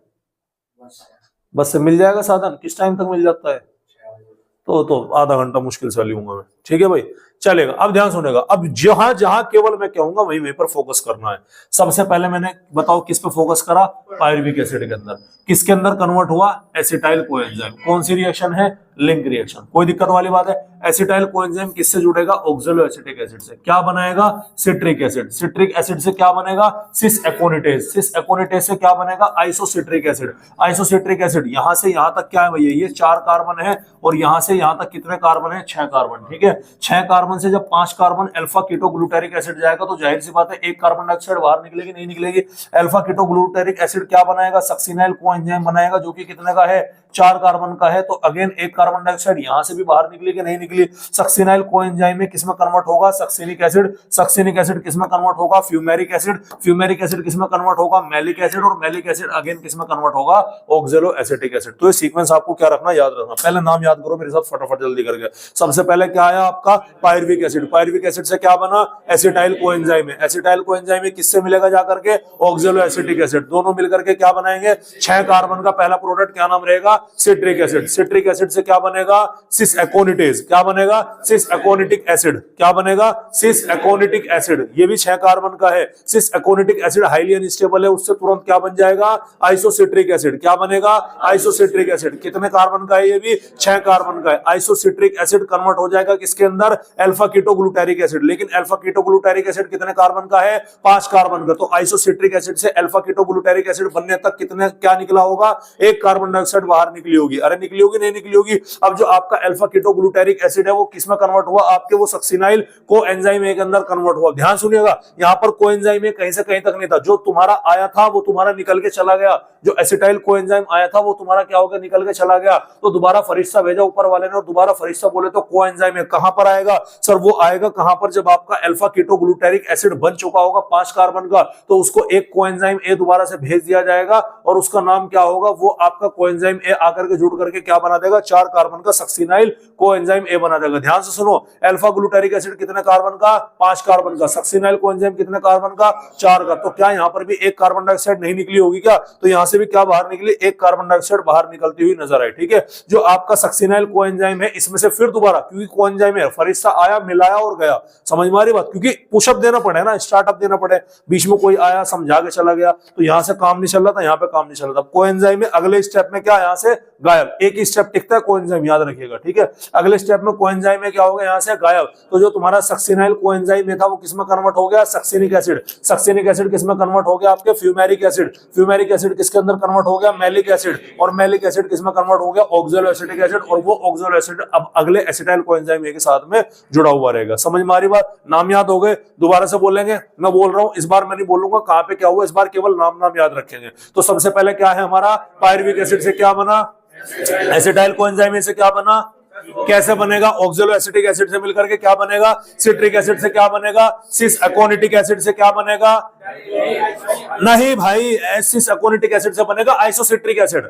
A: बस से मिल जाएगा साधन? किस टाइम तक मिल जाता है? तो आधा घंटा मुश्किल से लूंगा मैं, ठीक है भाई, चलेगा। अब ध्यान सुनेगा, अब जहां जहां केवल मैं कहूंगा वहीं पर फोकस करना है। सबसे पहले मैंने बताओ किस पे फोकस करा, पायरुविक एसिड के अंदर। किसके अंदर कन्वर्ट हुआ, एसिटाइल कोएंजाइम। कौन सी रिएक्शन है, लिंक रिएक्शन, कोई दिक्कत वाली बात है। एसिटाइल कोएंजाइम किससे जुड़ेगा? ऑक्सैलो एसिटिक एसिड से। क्या बनाएगा? Citric acid. सिट्रिक एसिड से क्या बनेगा? सिस एकोनिटेज। सिस एकोनिटेज से क्या बनेगा? Isocitric acid. आइसोसिट्रिक एसिड यहां से यहां तक क्या है भैया? ये 4 कार्बन है और यहां से यहां तक कितने कार्बन है? 6 कार्बन। ठीक है, 6 कार्बन से जब 5 कार्बन अल्फा कीटोग्लूटारिक एसिड जाएगा तो जाहिर सी बात है एक कार्बन डाइऑक्साइड बाहर निकलेगी, नहीं निकलेगी। अल्फा कीटोग्लूटारिक एसिड क्या बनाएगा? सक्सिनाइल कोएंजाइम बनाएगा, जो कि कितने का है? 4 कार्बन का है। तो अगेन एक कार्बन डाइऑक्साइड यहां से भी बाहर निकली कि नहीं निकली? सक्सिनाइल कोएंजाइम में किसमें कन्वर्ट होगा? Succinic acid. सक्सिनिक एसिड किसमें कन्वर्ट होगा? Fumaric acid. फ्यूमेरिक एसिड किसमें कन्वर्ट होगा? Maleic acid. और मैलिक एसिड अगेन किसमें कन्वर्ट होगा? Oxalo acetic acid. तो ये सीक्वेंस आपको क्या रखना? याद रखना। पहले नाम याद करो मेरे साथ फटाफट जल्दी करके। सबसे पहले क्या आया आपका? Pyruvic acid. पायरुविक एसिड से क्या बना? एसिटाइल कोएंजाइम है। एसिटाइल कोएंजाइम किससे मिलेगा जाकर के? Oxalo acetic acid. दोनों मिलकर के क्या बनाएंगे? 6 कार्बन का पहला प्रोडक्ट क्या नाम रहेगा? Citric acid. सिट्रिक एसिड से क्या बनेगा? सिस एकोनिटेज। क्या बनेगा? सिस एकोनिटिक एसिड। क्या बनेगा? सिस एकोनिटिक एसिड। ये भी 6 कार्बन का है। सिस एकोनिटिक एसिड हाईली अनस्टेबल है, उससे तुरंत क्या बन जाएगा? Isocitric acid. क्या बनेगा? Isocitric acid. कितने कार्बन का है? ये भी 6 कार्बन का है। आइसोसिट्रिक एसिड कन्वर्ट हो जाएगा किसके अंदर? Alpha ketoglutaric acid. लेकिन अल्फा कीटोग्लूटारिक एसिड कितने कार्बन का है? 5 कार्बन का। तो आइसोसिट्रिक एसिड से अल्फा कीटोग्लूटारिक एसिड बनने तक कितने क्या निकला होगा? एक कार्बन डाइऑक्साइड बाहर निकली होगी। अरे निकली होगी, नहीं निकली होगी? अब जो आपका अल्फा कीटोग्लूटारिक एसिड है वो किसमें कन्वर्ट हुआ? आपके वो सक्सिनाइल कोएंजाइम ए के अंदर कन्वर्ट हुआ। ध्यान सुनिएगा, यहां पर कोएंजाइम ए कहीं से कहीं तक नहीं था। जो तुम्हारा आया था वो तुम्हारा निकल के चला गया। जो एसिटाइल कोएंजाइम आया था वो तुम्हारा क्या हो गया? निकल के चला गया। तो दोबारा फरिश्ता भेजा ऊपर वाले ने, और दोबारा फरिश्ता बोले तो कोएंजाइम ए कहां पर आएगा? सर वो आएगा कहां पर? जब आपका अल्फा कीटोग्लूटारिक एसिड बन चुका होगा 5 कार्बन का, तो उसको एक कोएंजाइम ए दोबारा से भेज दिया जाएगा और उसका नाम क्या होगा? वो आपका कोएंजाइम ए आकर के जुड़ करके क्या बना देगा? 4 कार्बन का सक्सिनाइल कोएंजाइम ए बना देगा। ध्यान से सुनो, अल्फा ग्लूटारिक एसिड कितने कार्बन का? 5 कार्बन का। सक्सिनाइल कोएंजाइम कितने कार्बन का? 4 का। तो क्या यहां पर भी एक कार्बन डाइऑक्साइड नहीं निकली होगी क्या? तो यहां से भी क्या बाहर निकली? एक कार्बन डाइऑक्साइड बाहर निकलती हुई नजर आई। ठीक है, जो आपका सक्सिनाइल कोएंजाइम है इसमें से फिर दोबारा, क्योंकि कोएंजाइम है, फरिश्ता आया, मिलाया और गया। समझ में आ रही बात? क्योंकि पुशअप देना पड़े ना, स्टार्टअप देना पड़े। बीच में कोई आया, समझा के चला गया, तो यहां से काम नहीं चल रहा था, यहां पे काम नहीं चल रहा था। कोएंजाइम में अगले स्टेप में क्या? यहां से गायब। एक ही स्टेप टिकता है कोएंजाइम, याद रखिएगा। ठीक है, अगले स्टेप में कोएंजाइम में क्या होगा? यहां से गायब। तो जो तुम्हारा सक्सिनाइल कोएंजाइम में था वो किसमें कन्वर्ट हो गया? Succinic acid. सक्सिनिक एसिड किसमें कन्वर्ट हो गया? आपके फ्यूमेरिक एसिड। फ्यूमेरिक एसिड किसके अंदर कन्वर्ट हो गया? Maleic acid. और मैलिक एसिड किसमें कन्वर्ट हो गया? Oxalo acetic acid. और वो ऑक्सैलो एसिड अब अगले एसिटाइल कोएंजाइम के साथ में जुड़ा हुआ रहेगा। समझ में आ रही बात? नाम याद हो गए? दोबारा से बोलेंगे, मैं बोल रहा हूं, इस बार मैं नहीं बोलूंगा कहां पे क्या हुआ, इस बार केवल नाम नाम याद रखेंगे। तो सबसे पहले क्या है हमारा? पायरुविक एसिड से क्या बना? एसिटाइल कोएंजाइम से क्या बना? कैसे बनेगा? ऑक्सैलो एसिटिक एसिड से मिलकर के क्या बनेगा? सिट्रिक एसिड से क्या बनेगा? सिस एकोनिटिक एसिड से क्या बनेगा? नहीं भाई, सिस एकोनिटिक एसिड से बनेगा आइसोसिट्रिक एसिड।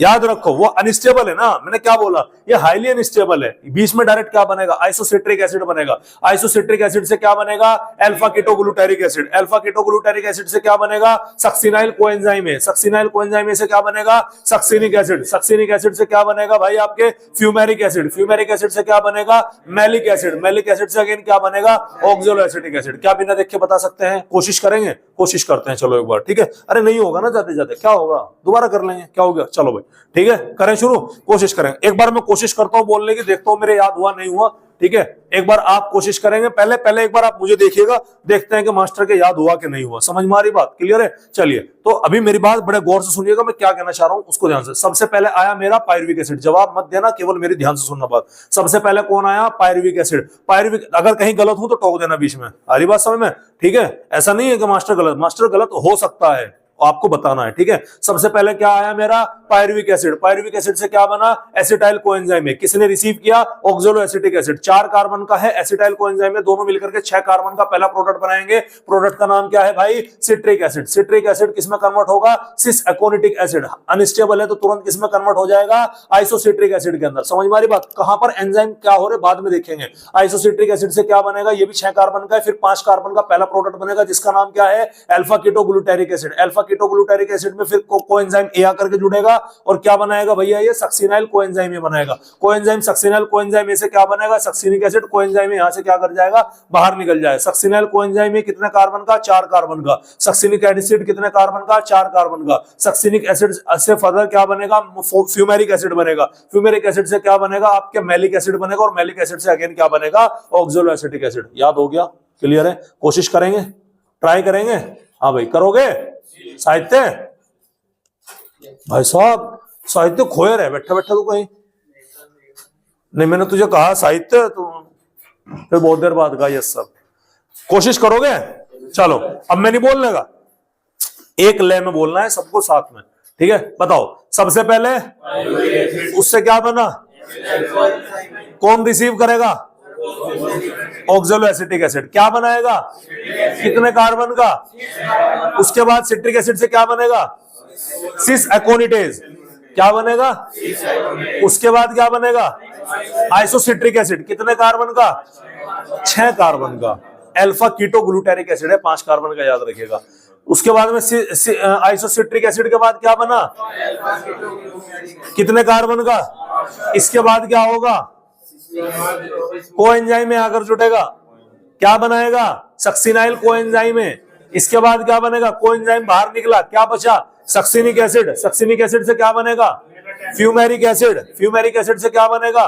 A: याद रखो, वो अनस्टेबल है ना, मैंने क्या बोला? ये हाईली अनस्टेबल है। बीच में डायरेक्ट क्या बनेगा? आइसोसिट्रिक एसिड बनेगा। आइसोसिट्रिक एसिड से क्या बनेगा? Alpha ketoglutaric acid. Alpha ketoglutaric acid से क्या बनेगा? सक्सिनाइल कोएंजाइम है। सक्सिनाइल कोएंजाइम से क्या बनेगा? Succinic acid. सक्सिनिक एसिड से क्या बनेगा भाई? आपके फ्यूमेरिक एसिड। फ्यूमेरिक एसिड से क्या बनेगा? Malic acid. मैलिक एसिड से अगेन क्या बनेगा? Oxalo acetic acid. क्या बिना देख के बता सकते हैं? कोशिश करेंगे? कोशिश करते हैं, चलो एक बार। ठीक है, अरे नहीं होगा ना जाते जाते, क्या होगा? दोबारा कर लेंगे, क्या हो गया? चलो भाई, ठीक है, करें शुरू, कोशिश करेंगे। एक बार मैं कोशिश करता हूं बोलने की, देखता हूं मेरे याद हुआ नहीं हुआ। ठीक है, एक बार आप कोशिश करेंगे, पहले एक बार आप मुझे देखिएगा, देखते हैं कि मास्टर के याद हुआ कि नहीं हुआ। समझ में आ रही बात? क्लियर है? चलिए, तो अभी मेरी बात बड़े गौर से सुनिएगा, मैं क्या कहना चाह रहा हूं उसको ध्यान से। सबसे पहले आया मेरा पायरुविक एसिड। जवाब मत देना, केवल मेरी ध्यान से सुनना बात। सबसे पहले कौन आया? Pyruvic acid. पायरुविक, अगर कहीं गलत हूं तो टोक देना बीच में। आ रही बात समझ में? ठीक है, ऐसा नहीं है कि मास्टर गलत हो सकता है, आपको बताना है। ठीक है, सबसे पहले क्या आया मेरा? Pyruvic acid. पायरुविक एसिड से क्या बना? एसिटाइल कोएंजाइम है। किसने रिसीव किया? Oxalo acetic acid. 4 कार्बन का है, एसिटाइल कोएंजाइम में दोनों मिलकर के 6 कार्बन का पहला प्रोडक्ट बनाएंगे। प्रोडक्ट का नाम क्या है भाई? Citric acid. सिट्रिक एसिड किसमें कन्वर्ट होगा? सिस एकोनिटिक एसिड। अनस्टेबल है तो तुरंत किसमें कन्वर्ट हो जाएगा? आइसोसिट्रिक एसिड के अंदर। समझ में आ रही बात? कहां पर एंजाइम क्या हो रहे बाद में देखेंगे। आइसोसिट्रिक एसिड से क्या बनेगा? ये भी 6 कार्बन का है, फिर 5 कार्बन का पहला प्रोडक्ट बनेगा जिसका नाम क्या है? Alpha ketoglutaric acid. Alpha ketoglutaric acid में फिर कोएंजाइम ए आकर के जुड़ेगा और क्या बनाएगा भैया, ये सक्सिनाइल कोएंजाइम ए बनाएगा। कोएंजाइम सक्सिनाइल कोएंजाइम ए से क्या बनेगा, सक्सिनिक एसिड। कोएंजाइम यहां से क्या कर जाएगा, बाहर निकल जाए। सक्सिनाइल कोएंजाइम में कितने कार्बन का, 4 कार्बन का। सक्सिनिक एसिड कितने कार्बन का, 4 कार्बन का। सक्सिनिक एसिड से फर्दर क्या बनेगा, फ्यूमेरिक एसिड बनेगा। फ्यूमेरिक एसिड से क्या बनेगा, आपके मैलिक एसिड बनेगा और मैलिक एसिड से अगेन क्या बनेगा, ऑक्सैलोएसिटिक एसिड। याद हो गया, क्लियर है? कोशिश करेंगे, ट्राई करेंगे? हाँ भाई, करोगे? साहित्य भाई साहब, साहित्य खोए रहे बैठा बैठा तो कहीं नहीं। मैंने तुझे कहा साहित्य, तो फिर बहुत देर बाद कहा यस सब। कोशिश करोगे? चलो अब मैं नहीं बोलने का, एक लय में बोलना है सबको साथ में, ठीक है? बताओ, सबसे पहले उससे क्या बना, कौन रिसीव करेगा, ऑक्सैलोएसिटिक एसिड। क्या बनाएगा, कितने कार्बन का। उसके बाद सिट्रिक एसिड से क्या बनेगा, सिस एकोनिटेज। क्या बनेगा, उसके बाद क्या बनेगा, आइसोसिट्रिक एसिड। कितने कार्बन का, 6 कार्बन का। अल्फा कीटोग्लूटारिक एसिड है, 5 कार्बन का, याद रखिएगा। उसके बाद में आइसोसिट्रिक एसिड के बाद क्या बना, कितने कार्बन का। इसके बाद क्या होगा, कोएंजाइम में आकर जुटेगा, क्या बनाएगा, सक्सिनाइल कोएंजाइम में। इसके बाद क्या बनेगा, कोएंजाइम बाहर निकला, क्या बचा, सक्सिनिक एसिड। सक्सिनिक एसिड से क्या बनेगा, फ्यूमेरिक एसिड। फ्यूमेरिक एसिड से क्या बनेगा,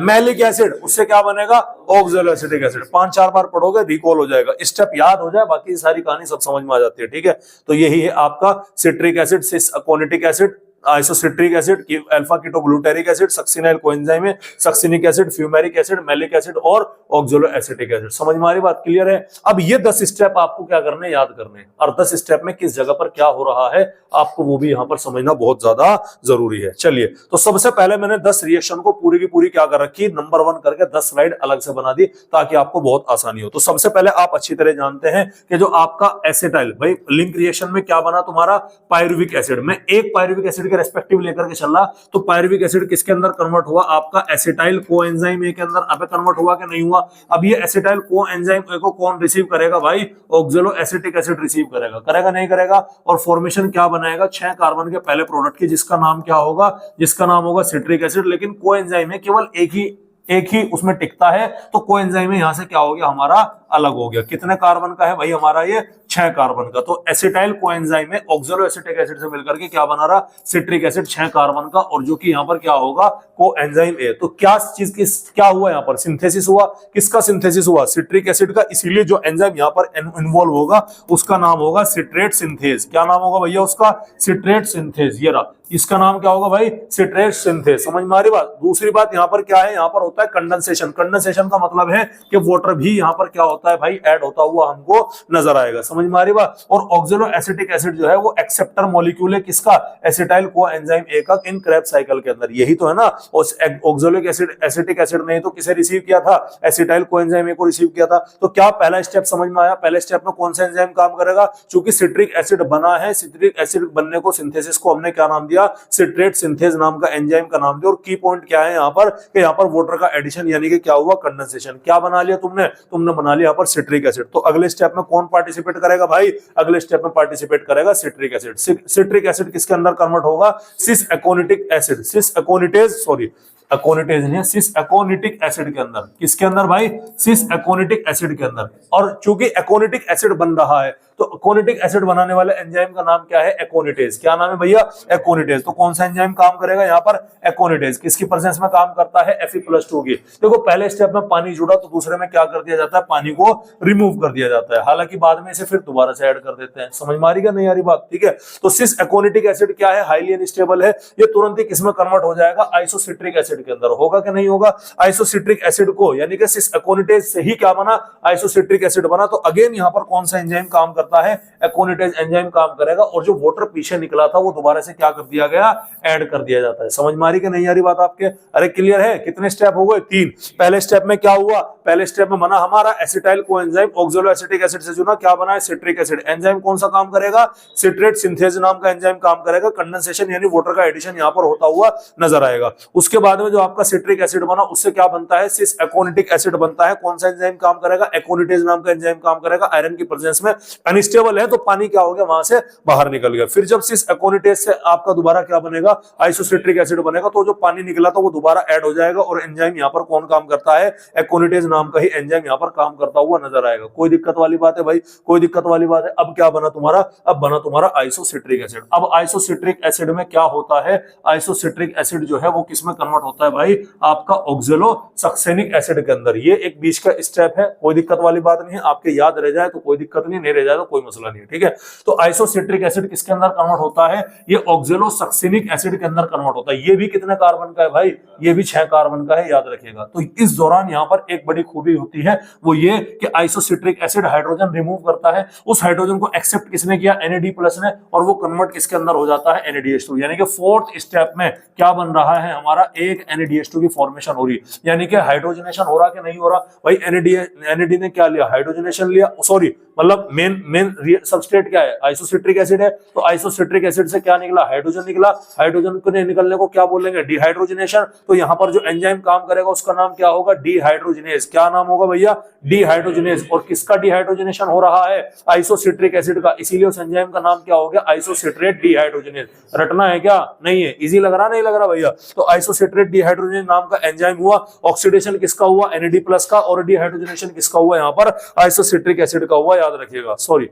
A: मैलिक एसिड। उससे क्या बनेगा, ऑक्सैलोएसिटिक एसिड। 5-4 बार पढ़ोगे रिकॉल हो जाएगा, स्टेप याद हो जाए, बाकी सारी कहानी सब समझ में आ जाती है, ठीक है? तो यही है आपका citric acid, cis aconitic acid, isocitric acid, alpha ketoglutaric acid, succinyl coenzyme, succinic acid, fumaric acid, malic acid और ऑक्सैलोएसिटिक एसिड। समझ में आ रही बात, क्लियर है? अब ये 10 स्टेप आपको क्या करने, याद करने, और 10 स्टेप में किस जगह पर क्या हो रहा है आपको वो भी यहां पर समझना बहुत ज्यादा जरूरी है। चलिए, तो सबसे पहले मैंने 10 रिएक्शन को पूरी की पूरी क्या कर रखी, नंबर 1 करके 10 स्लाइड अलग से बना दी ताकि आपको बहुत आसानी हो। तो सबसे पहले आप अच्छी तरह जानते हैं कि जो आपका एसिटाइल, भाई लिंक रिएक्शन में क्या बना तुम्हारा, पायरुविक एसिड। में एक पायरुविक एसिड के रेस्पेक्टिव लेकर के चल रहा, तो पायरुविक एसिड किसके अंदर कन्वर्ट हुआ, आपका एसिटाइल कोएंजाइम ए के अंदर। अब कन्वर्ट हुआ कि नहीं हुआ, अब ये एसिटाइल कोएंजाइम ए को कौन रिसीव करेगा भाई, ऑक्सैलोएसिटिक एसिड रिसीव करेगा। करेगा नहीं करेगा, और फॉर्मेशन क्या बनाएगा, 6 कार्बन के पहले प्रोडक्ट की, जिसका नाम क्या होगा, जिसका नाम होगा सिट्रिक एसिड। लेकिन कोएंजाइम में केवल एक ही उसमें टिकता है, तो कोएंजाइम में यहां से क्या हो गया, हमारा अलग हो गया। कितने कार्बन का है भाई हमारा, ये 6 कार्बन का। तो एसिटाइल कोएंजाइम में ऑक्सैलोएसिटिक एसिड से मिलकर के क्या बना रहा, सिट्रिक एसिड 6 कार्बन का, और जो कि यहाँ पर क्या होगा, कोएंजाइम ए। तो क्या चीज क्या हुआ यहाँ पर, सिंथेसिस हुआ। किसका सिंथेसिस हुआ, सिट्रिक एसिड का। इसीलिए जो एंजाइम यहाँ पर इन्वॉल्व होगा उसका नाम होगा सिट्रेट सिंथेज। क्या नाम होगा भैया उसका, सिट्रेट सिंथेज। ये रहा, इसका नाम क्या होगा भाई, सिट्रेट सिंथेज। समझ में आ रही बात। दूसरी बात यहाँ पर क्या है, यहाँ पर होता है कंडेंसेशन। कंडेंसेशन का मतलब है कि वाटर भी यहाँ पर क्या होता है भाई, ऐड होता हुआ हमको नजर आएगा। समझ में आ रही बात। और ऑक्सैलोएसिटिक एसिड जो है वो एक्सेप्टर मॉलिक्यूल है, किसका, एसिटाइल कोएंजाइम ए का, इन क्रेब्स साइकिल के अंदर। यही तो है ना, ऑक्सैलिक एसिड, एसिटिक एसिड नहीं तो किसे रिसीव किया था, एसिटाइल कोएंजाइम ए को रिसीव किया था। तो क्या पहला स्टेप समझ में आया, पहले स्टेप में कौन सा एंजाइम काम करेगा, चूंकि सिट्रिक एसिड बना है, सिट्रिक एसिड बनने को, सिंथेसिस को हमने क्या नाम दिया, सिट्रेट सिंथेज नाम का एंजाइम का नाम दिया। और की पॉइंट क्या है यहाँ पर, कि यहाँ पर वाटर का एडिशन, यानी कि क्या हुआ, कंडेंसेशन। क्या बना लिया तुमने बना लिया यहाँ पर सिट्रिक एसिड। तो अगले स्टेप में कौन पार्टिसिपेट करेगा भाई, अगले स्टेप में पार्टिसिपेट करेगा सिट्रिक एसिड। सिट्रिक एसिड किसके अंदर कन्वर्ट होगा, सिस एकोनिटिक एसिड, सिस एकोनिटेज, सॉरी एकोनिटेज नहीं है, सिस एकोनिटिक एसिड के अंदर। किसके अंदर भाई, सिस एकोनिटिक एसिड के अंदर। और चूंकि एकोनिटिक एसिड बन रहा है, तो एकोनिटिक एसिड बनाने वाले एंजाइम का नाम क्या है, एकोनिटेज। क्या नाम है भैया, एकोनिटेज। तो कौन सा एंजाइम काम करेगा यहाँ पर, एकोनिटेज। किसकी प्रेजेंस में काम करता है, Fe+2 की। देखो पहले स्टेप में पानी जुड़ा, तो दूसरे में क्या कर दिया जाता है, पानी को रिमूव कर दिया जाता है। हालांकि बाद में इसे फिर दोबारा से ऐड कर देते हैं। समझ में आ रही है नहीं आ रही बात, ठीक है। तो सिस एकोनिटिक एसिड क्या है, हाईली अनस्टेबल है। ये तुरंत ही किसमें कन्वर्ट हो जाएगा, आइसोसिट्रिक एसिड के अंदर। होगा कि नहीं होगा, आइसोसिट्रिक एसिड को, यानी कि सिस एकोनिटेज से ही क्या बना, आइसोसिट्रिक एसिड बना। तो अगेन यहाँ पर कौन सा एंजाइम काम करता है, एकोनिटेज एंजाइम काम करेगा। और जो वाटर पीछे निकला था वो दोबारा से क्या कर दिया गया, ऐड कर दिया जाता है। समझ में आ रही कि नहीं आ रही बात आपके। अरे क्लियर है, कितने स्टेप हो गए, 3। पहले स्टेप में क्या हुआ, पहले स्टेप में बना हमारा acetyl coenzyme oxalo acetic acid से जुड़ा, क्या बना है सिट्रिक एसिड। एंजाइम कौन सा काम करेगा, सिट्रेट सिंथेज नाम का एंजाइम काम करेगा, कंडेंसेशन यानी वाटर का एडिशन यहां पर होता हुआ नजर आएगा। उसके बाद में जो आपका सिट्रिक एसिड बना उससे क्या बनता है, सिस एकोनिटिक एसिड बनता है। कौन सा एंजाइम काम करेगा, एकोनिटेज नाम का एंजाइम काम करेगा। आयरन की प्रेजेंस में अनस्टेबल है तो पानी क्या हो गया, वहां से बाहर निकल गया। फिर जब सिस एकोनिटेज से आपका दोबारा क्या बनेगा, आइसोसिट्रिक एसिड बनेगा, तो जो पानी निकला था वो दोबारा ऐड हो जाएगा और एंजाइम यहां पर कौन काम करता है, एकोनिटेज नाम का ही एंजाइम यहां पर काम करता हुआ नजर आएगा। कोई दिक्कत वाली बात है भाई, कोई दिक्कत वाली बात है। अब क्या बना तुम्हारा, अब बना तुम्हारा आइसोसिट्रिक एसिड। अब आइसोसिट्रिक एसिड में क्या होता है, आइसोसिट्रिक एसिड जो है वो किसमें कन्वर्ट होता है भाई, आपका ऑक्सैलो सक्सेनिक एसिड के अंदर। ये एक बीच का स्टेप है, कोई दिक्कत वाली बात नहीं है। आपके याद रह जाए तो कोई दिक्कत नहीं रह जाए तो कोई मसला नहीं है, ठीक है। तो आइसोसिट्रिक एसिड किसके अंदर कन्वर्ट होता है, ये ऑक्सैलो सक्सेनिक एसिड के अंदर कन्वर्ट होता है। ये भी कितने कार्बन का है भाई, ये भी 6 कार्बन का है, याद रखिएगा। तो इस दौरान यहां पर एक बड़ी खूबी होती है, वो ये कि आइसोसिट्रिक एसिड हाइड्रोजन रिमूव करता है। उस हाइड्रोजन को एक्सेप्ट किसने किया, NAD+ ने, और वो कन्वर्ट किसके अंदर हो जाता है, NADH2। यानी कि फोर्थ स्टेप में क्या बन रहा है, हमारा एक NADH2 की फॉर्मेशन हो रही है। यानी कि हाइड्रोजनेशन हो रहा कि नहीं हो रहा भाई, NAD ने क्या लिया, हाइड्रोजनेशन लिया, सॉरी मतलब मेन सबस्ट्रेट क्या है, आइसोसिट्रिक एसिड है। तो आइसोसिट्रिक एसिड से क्या निकला, हाइड्रोजन निकला। हाइड्रोजन को निकलने को क्या बोलेंगे, डिहाइड्रोजनेशन। तो यहां पर जो एंजाइम काम करेगा उसका नाम क्या होगा, डिहाइड्रोजिनेज। क्या नाम होगा भैया, डिहाइड्रोजिनेज। और किसका डिहाइड्रोजनेशन हो रहा है, आइसोसिट्रिक एसिड का, इसीलिए उस एंजाइम का नाम क्या हो गया, आइसोसिट्रेट डिहाइड्रोजिनेज। रटना है क्या, नहीं है, इजी लग रहा नहीं लग रहा भैया। तो आइसोसिट्रेट डिहाइड्रोजिनेज नाम का एंजाइम हुआ। ऑक्सीडेशन किसका हुआ, NAD+ का, और डिहाइड्रोजनेशन किसका हुआ, यहां पर आइसोसिट्रिक एसिड का हुआ, याद रखिएगा। सॉरी,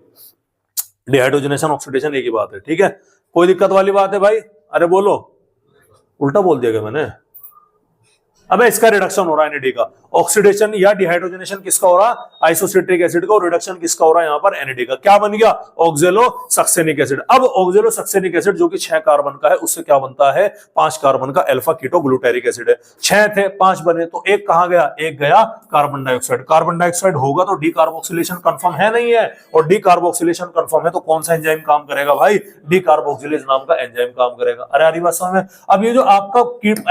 A: डिहाइड्रोजनेशन ऑक्सीडेशन एक ही बात है, ठीक है। कोई दिक्कत वाली बात है भाई, अरे बोलो, उल्टा बोल दिया मैंने। अबे इसका रिडक्शन हो रहा है NAD का, ऑक्सीडेशन या डिहाइड्रोजनेशन किसका हो रहा है, आइसोसिट्रिक एसिड का, और रिडक्शन किसका हो रहा है यहां पर, NAD का। क्या बन गया, ऑक्सैलो सक्सेनिक एसिड। अब ऑक्सैलो सक्सेनिक एसिड जो कि 6 कार्बन का है, उससे क्या बनता है, 5 कार्बन का अल्फा कीटो ग्लूटेरिक एसिड है। 6 थे 5 बने, तो एक कहां गया, एक गया कार्बन डाइऑक्साइड। कार्बन डाइऑक्साइड होगा तो डीकार्बोक्सिलेशन कंफर्म है नहीं है, और डीकार्बोक्सिलेशन कंफर्म है तो कौन सा एंजाइम काम करेगा भाई, डीकार्बोक्सिलेज नाम का एंजाइम काम करेगा। अरे यार बात समझ में। अब ये जो आपका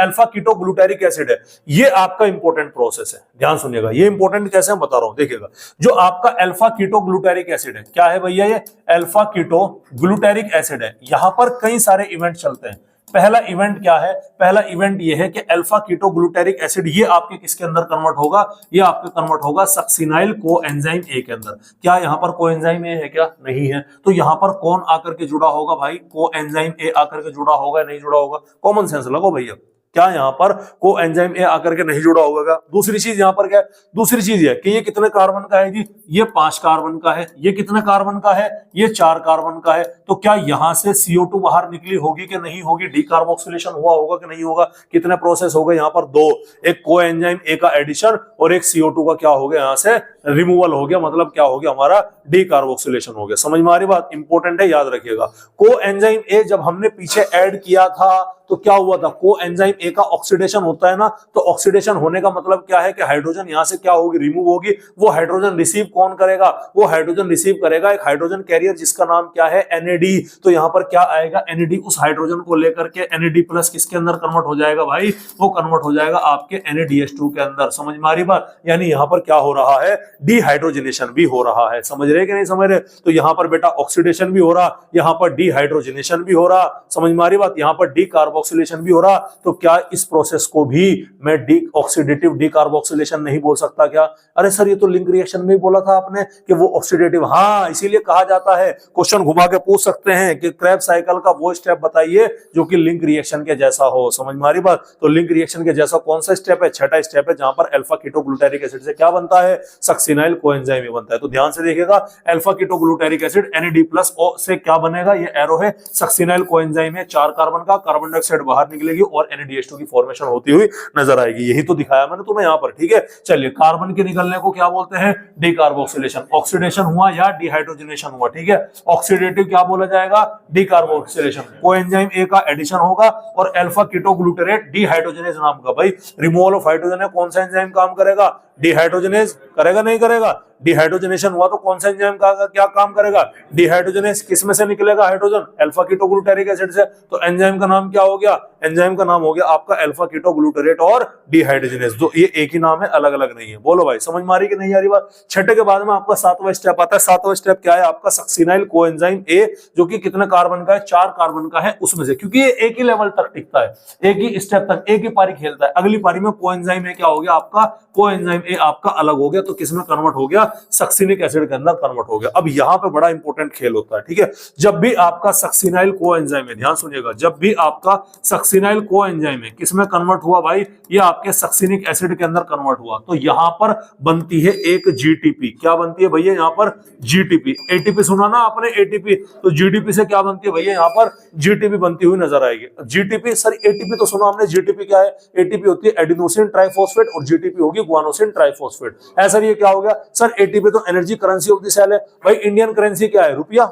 A: अल्फा कीटो ग्लूटेरिक एसिड है, ये आपका इंपॉर्टेंट प्रोसेस है, ध्यान सुनिएगा। ये इंपॉर्टेंट कैसे मैं बता रहा हूं, देखिएगा। जो आपका अल्फा कीटो ग्लूटेरिक एसिड है, क्या है भैया, ये अल्फा कीटो ग्लूटेरिक एसिड है। यहां पर कई सारे इवेंट चलते हैं। पहला इवेंट क्या है, पहला इवेंट ये है कि अल्फा कीटो ग्लूटेरिक एसिड ये आपके किसके अंदर कन्वर्ट होगा, ये आपके कन्वर्ट होगा सक्सिनाइल कोएंजाइम ए के अंदर। क्या यहां पर कोएंजाइम ए है क्या, नहीं है। तो यहां पर कौन आकर के जुड़ा होगा भाई, कोएंजाइम ए आकर के जुड़ा होगा, नहीं जुड़ा होगा, कॉमन सेंस लगो भैया। क्या यहां पर कोएंजाइम ए आकर के नहीं जुड़ा होगा। दूसरी चीज यहां पर क्या है, दूसरी चीज है कि ये कितने कार्बन का है जी, ये 5 कार्बन का है। ये कितने कार्बन का है, ये 4 कार्बन का है। तो क्या यहां से CO2 बाहर निकली होगी कि नहीं होगी, डीकार्बोक्सिलेशन हुआ होगा कि नहीं होगा। कितने प्रोसेस हो गए यहां पर, 2, एक कोएंजाइम ए का एडिशन और एक CO2 का क्या हो गया, यहां से रिमूवल हो गया। मतलब क्या हो गया, हमारा डीकार्बोक्सिलेशन हो गया। समझ में आ रही बात, इंपॉर्टेंट है, याद रखिएगा। कोएंजाइम ए जब हमने पीछे ऐड किया था तो क्या हुआ था, कोएंजाइम ए का ऑक्सीडेशन होता है ना, तो ऑक्सीडेशन होने का मतलब क्या है कि हाइड्रोजन यहां से क्या होगी, रिमूव होगी। वो हाइड्रोजन रिसीव कौन करेगा, वो हाइड्रोजन रिसीव करेगा एक हाइड्रोजन कैरियर जिसका नाम क्या है, NAD। तो यहां पर क्या आएगा, NAD उस हाइड्रोजन को लेकर के NAD+ किसके अंदर कन्वर्ट हो जाएगा भाई, वो कन्वर्ट हो जाएगा आपके NADH2 के अंदर। समझ में आ रही बात, यानी यहां पर क्या हो रहा है, डिहाइड्रोजनेशन भी हो रहा है। समझ रहे कि नहीं समझ रहे। तो यहां पर बेटा ऑक्सीडेशन भी हो रहा, यहां पर डिहाइड्रोजनेशन भी हो रहा। समझ में आ रही बात, यहां पर डीकार्बोक्सिलेशन भी हो रहा। तो क्या इस प्रोसेस को भी मैं डी ऑक्सीडेटिव डीकार्बोक्सिलेशन नहीं बोल सकता क्या। अरे सर ये तो लिंक रिएक्शन में बोला था आपने कि वो ऑक्सीडेटिव, हाँ इसीलिए कहा जाता है, क्वेश्चन घुमा के पूछ सकते हैं कि क्रेब्स साइकिल का वो स्टेप बताइए जो कि लिंक रिएक्शन के जैसा हो। समझ में आ रही बात। तो लिंक रिएक्शन के जैसा कौन सा स्टेप है, 6ठा स्टेप है, जहां पर अल्फा कीटो ग्लूटेरिक एसिड से क्या बनता है, सक्सिनाइल कोएंजाइम बनता है। तो ध्यान से देखिएगा, alpha keto glutaric acid NAD+ से क्या बनेगा, ये एरो है, सक्सिनाइल कोएंजाइम है, 4 कार्बन का, कार्बन डाइऑक्साइड बाहर निकलेगी और NADH2 की फॉर्मेशन होती हुई नजर आएगी। यही तो दिखाया मैंने तुम्हें यहाँ पर, ठीक है। चलिए, कार्बन के निकलने को क्या बोलते हैं, डीकार्बोक्सिलेशन। ऑक्सीडेशन हुआ या डिहाइड्रोजनेशन हुआ, ठीक है। ऑक्सीडेटिव क्या बोला जाएगा, डीकार्बोक्सिलेशन। कोएंजाइम ए का एडिशन होगा और अल्फा कीटो ग्लूटेरेट डिहाइड्रोजनेज नाम का, भाई रिमूवल ऑफ हाइड्रोजन है, कौन सा एंजाइम काम करेगा, डिहाइड्रोजनेज करेगा नहीं करेगा, डिहाइड्रोजनेशन हुआ तो कौन सा एंजाइम का क्या काम करेगा? डिहाइड्रोजनेस। किस में से निकलेगा हाइड्रोजन? अल्फा कीटोग्लूटारिक एसिड से। तो एंजाइम का नाम क्या हो गया? एंजाइम का नाम हो गया आपका अल्फा कीटोग्लूटारेट और डिहाइड्रोजनेस। जो ये एक ही नाम है, अलग अलग नहीं है। बोलो भाई, समझ मारी कि नहीं आ रही बात? छठे के बाद में आपका सातवां स्टेप आता है। सातवां स्टेप क्या है आपका? सक्सिनाइल कोएंजाइम ए, जो कि कितने कार्बन का है? 4 कार्बन का है उसमें से, क्योंकि ये एक ही लेवल तक टिकता है, एक ही स्टेप तक, एक ही पारी खेलता है। अगली पारी में कोएंजाइम ए क्या हो गया आपका? कोएंजाइम ए आपका अलग हो गया, तो किसमें कन्वर्ट हो गया? सक्सिनिक एसिड के अंदर कन्वर्ट हो गया। अब यहां पे बड़ा इंपॉर्टेंट खेल होता है, ठीक है। जब भी आपका सक्सिनाइल कोएंजाइम है, ध्यान सुनिएगा, जब भी आपका सक्सिनाइल कोएंजाइम है किसमें कन्वर्ट हुआ भाई? ये आपके सक्सिनिक एसिड के अंदर कन्वर्ट हुआ, तो यहां पर बनती है एक जीटीपी। क्या बनती है भैया यहां पर? जीटीपी। एटीपी सुना ना आपने, एटीपी, तो जीटीपी से क्या बनती है भैया? यहां पर जीटीपी बनती हुई नजर आएगी। जीटीपी, सर एटीपी तो सुना हमने, जीटीपी क्या है? एटीपी होती है एडिनोसिन ट्राइफॉस्फेट और जीटीपी होगी गुआनोसिन ट्राइफॉस्फेट। ऐसा ये क्या हो गया सर? एटीपी तो energy currency of the cell है भाई। इंडियन करेंसी क्या है? रुपया।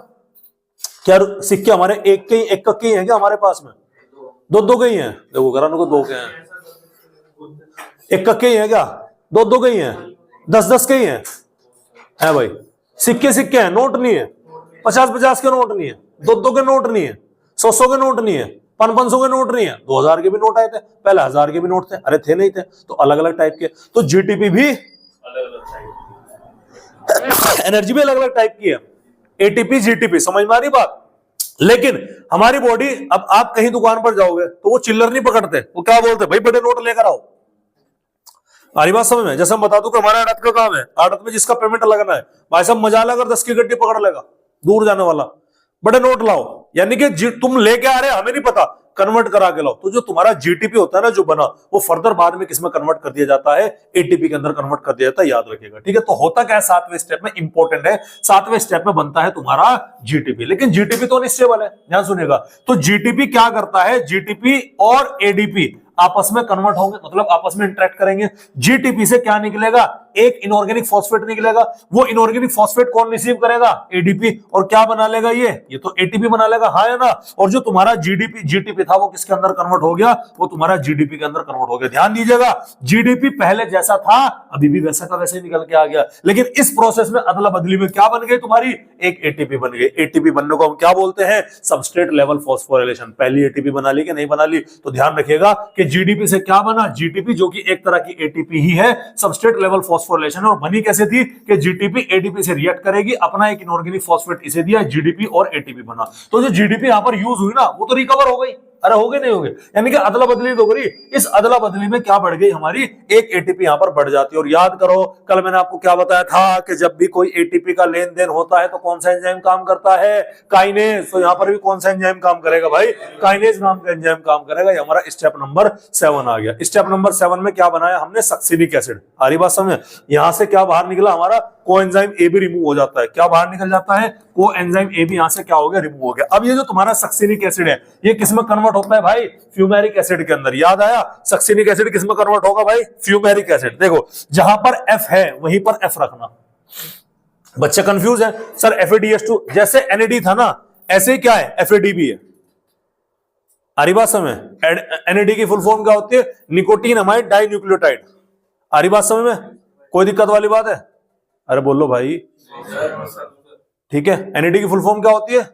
A: क्या सिक्के हमारे एक के ही हैं क्या हमारे पास में? दो के ही हैं। देखो घरानों को 2 के हैं, एक के ही है क्या? दो के ही हैं, 10 के ही हैं, है भाई। सिक्के हैं, नोट नहीं है। 50 के नोट नहीं है, 2 के नोट नहीं है, 100 के नोट नहीं है, 500 के नोट नहीं है। 2000 के भी नोट आए थे पहले, 1000 के भी नोट थे, अरे थे नहीं थे, तो अलग अलग टाइप के। तो जीटीपी भी एनर्जी भी अलग अलग टाइप की है, एटीपी जीटीपी, समझ में आ रही बात? लेकिन हमारी बॉडी, अब आप कहीं दुकान पर जाओगे तो वो चिल्लर नहीं पकड़ते, वो क्या बोलते? भाई बड़े नोट लेकर आओ। आरी बात समझ में? जैसे हम बता दूं कि हमारा आड़त का काम है, आड़त में जिसका पेमेंट लगना है, भाई साहब मजा अगर 10 की गड्डी पकड़ लेगा दूर जाने वाला, बड़े नोट लाओ, यानी कि तुम लेके आ रहे हमें नहीं पता, कन्वर्ट करा के लाओ। तो जो तुम्हारा जीटीपी होता है ना, जो बना, वो फर्दर बाद में किसमें कन्वर्ट कर दिया जाता है? एटीपी के अंदर कन्वर्ट कर दिया जाता है, याद रखिएगा, ठीक है। तो होता क्या है 7वें स्टेप में? इंपॉर्टेंट है, 7वें स्टेप में बनता है तुम्हारा जीटीपी। लेकिन जीटीपी तो अनस्टेबल है, ध्यान सुनिएगा। तो जीटीपी क्या करता है? जीटीपी और एडीपी आपस में कन्वर्ट होंगे, मतलब आपस में इंटरेक्ट करेंगे। जीटीपी से क्या निकलेगा? एक इनऑर्गेनिक फॉस्फेट निकलेगा। वो इनऑर्गेनिक फॉस्फेट कौन रिसीव करेगा? एडीपी। और क्या बना लेगा? ये तो एटीपी बना लेगा, हाँ है ना। और जो तुम्हारा जीटीपी था वो किसके अंदर कन्वर्ट हो गया? वो तुम्हारा जीडीपी के अंदर कन्वर्ट हो गया। ध्यान दीजिएगा, जीडीपी पहले जैसा था अभी भी वैसा का वैसे ही निकल के आ गया, लेकिन इस प्रोसेस में अदला बदली में क्या बन गई तुम्हारी? एक एटीपी बन गई। एटीपी बनने को हम क्या बोलते हैं? Substrate level phosphorylation. पहली एटीपी बना ली कि नहीं बना ली? तो ध्यान रखिएगा कि जीडीपी से क्या बना? जीटीपी, जो कि एक तरह की एटीपी ही है, सबस्ट्रेट लेवल फॉस्फोराइलेशन। और बनी कैसे थी कि जीटीपी एडीपी से रिएक्ट करेगी, अपना एक इनऑर्गेनिक फॉस्फेट इसे दिया, जीडीपी और एटीपी बना। तो जो जीडीपी यहां पर यूज हुई ना, वो तो रिकवर हो गई। अरे हो गए नहीं हो गए, यानी कि अदला बदली तो करी। इस अदला बदली में क्या बढ़ गई हमारी? एक एटीपी यहां पर बढ़ जाती है। और याद करो, कल मैंने आपको क्या बताया था कि जब भी कोई एटीपी का लेन देन होता है तो कौन सा एंजाइम काम करता है? काइनेज। तो यहां पर भी कौन सा एंजाइम काम करेगा भाई? काइनेज नाम का एंजाइम काम करेगा। ये हमारा स्टेप नंबर 7 आ गया। स्टेप नंबर 7 में क्या बनाया हमने? Succinic acid. आ रही बात समझ? यहां से क्या बाहर निकला हमारा? कोएंजाइम ए भी रिमूव हो जाता है। क्या बाहर निकल जाता है? कोएंजाइम ए भी यहां से क्या हो गया? रिमूव हो गया। अब ये जो तुम्हारा सक्सिनिक एसिड है, ये किसमें कन्वर्ट होता है भाई? फ्यूमेरिक एसिड के अंदर। याद आया? सक्सिनिक एसिड किसमें कन्वर्ट होगा भाई? Fumaric acid. देखो जहां पर एफ है वहीं पर एफ रखना। बच्चे कंफ्यूज है, सर FADH2 जैसे NAD था ना, ऐसे ही क्या है? FAD भी है। आरी बात समझ में? NAD की फुल फॉर्म क्या होती है? Nicotinamide dinucleotide. आरी बात समझ में? कोई दिक्कत वाली बात है? अरे बोलो भाई, ठीक है। NAD की फुल फॉर्म क्या होती है?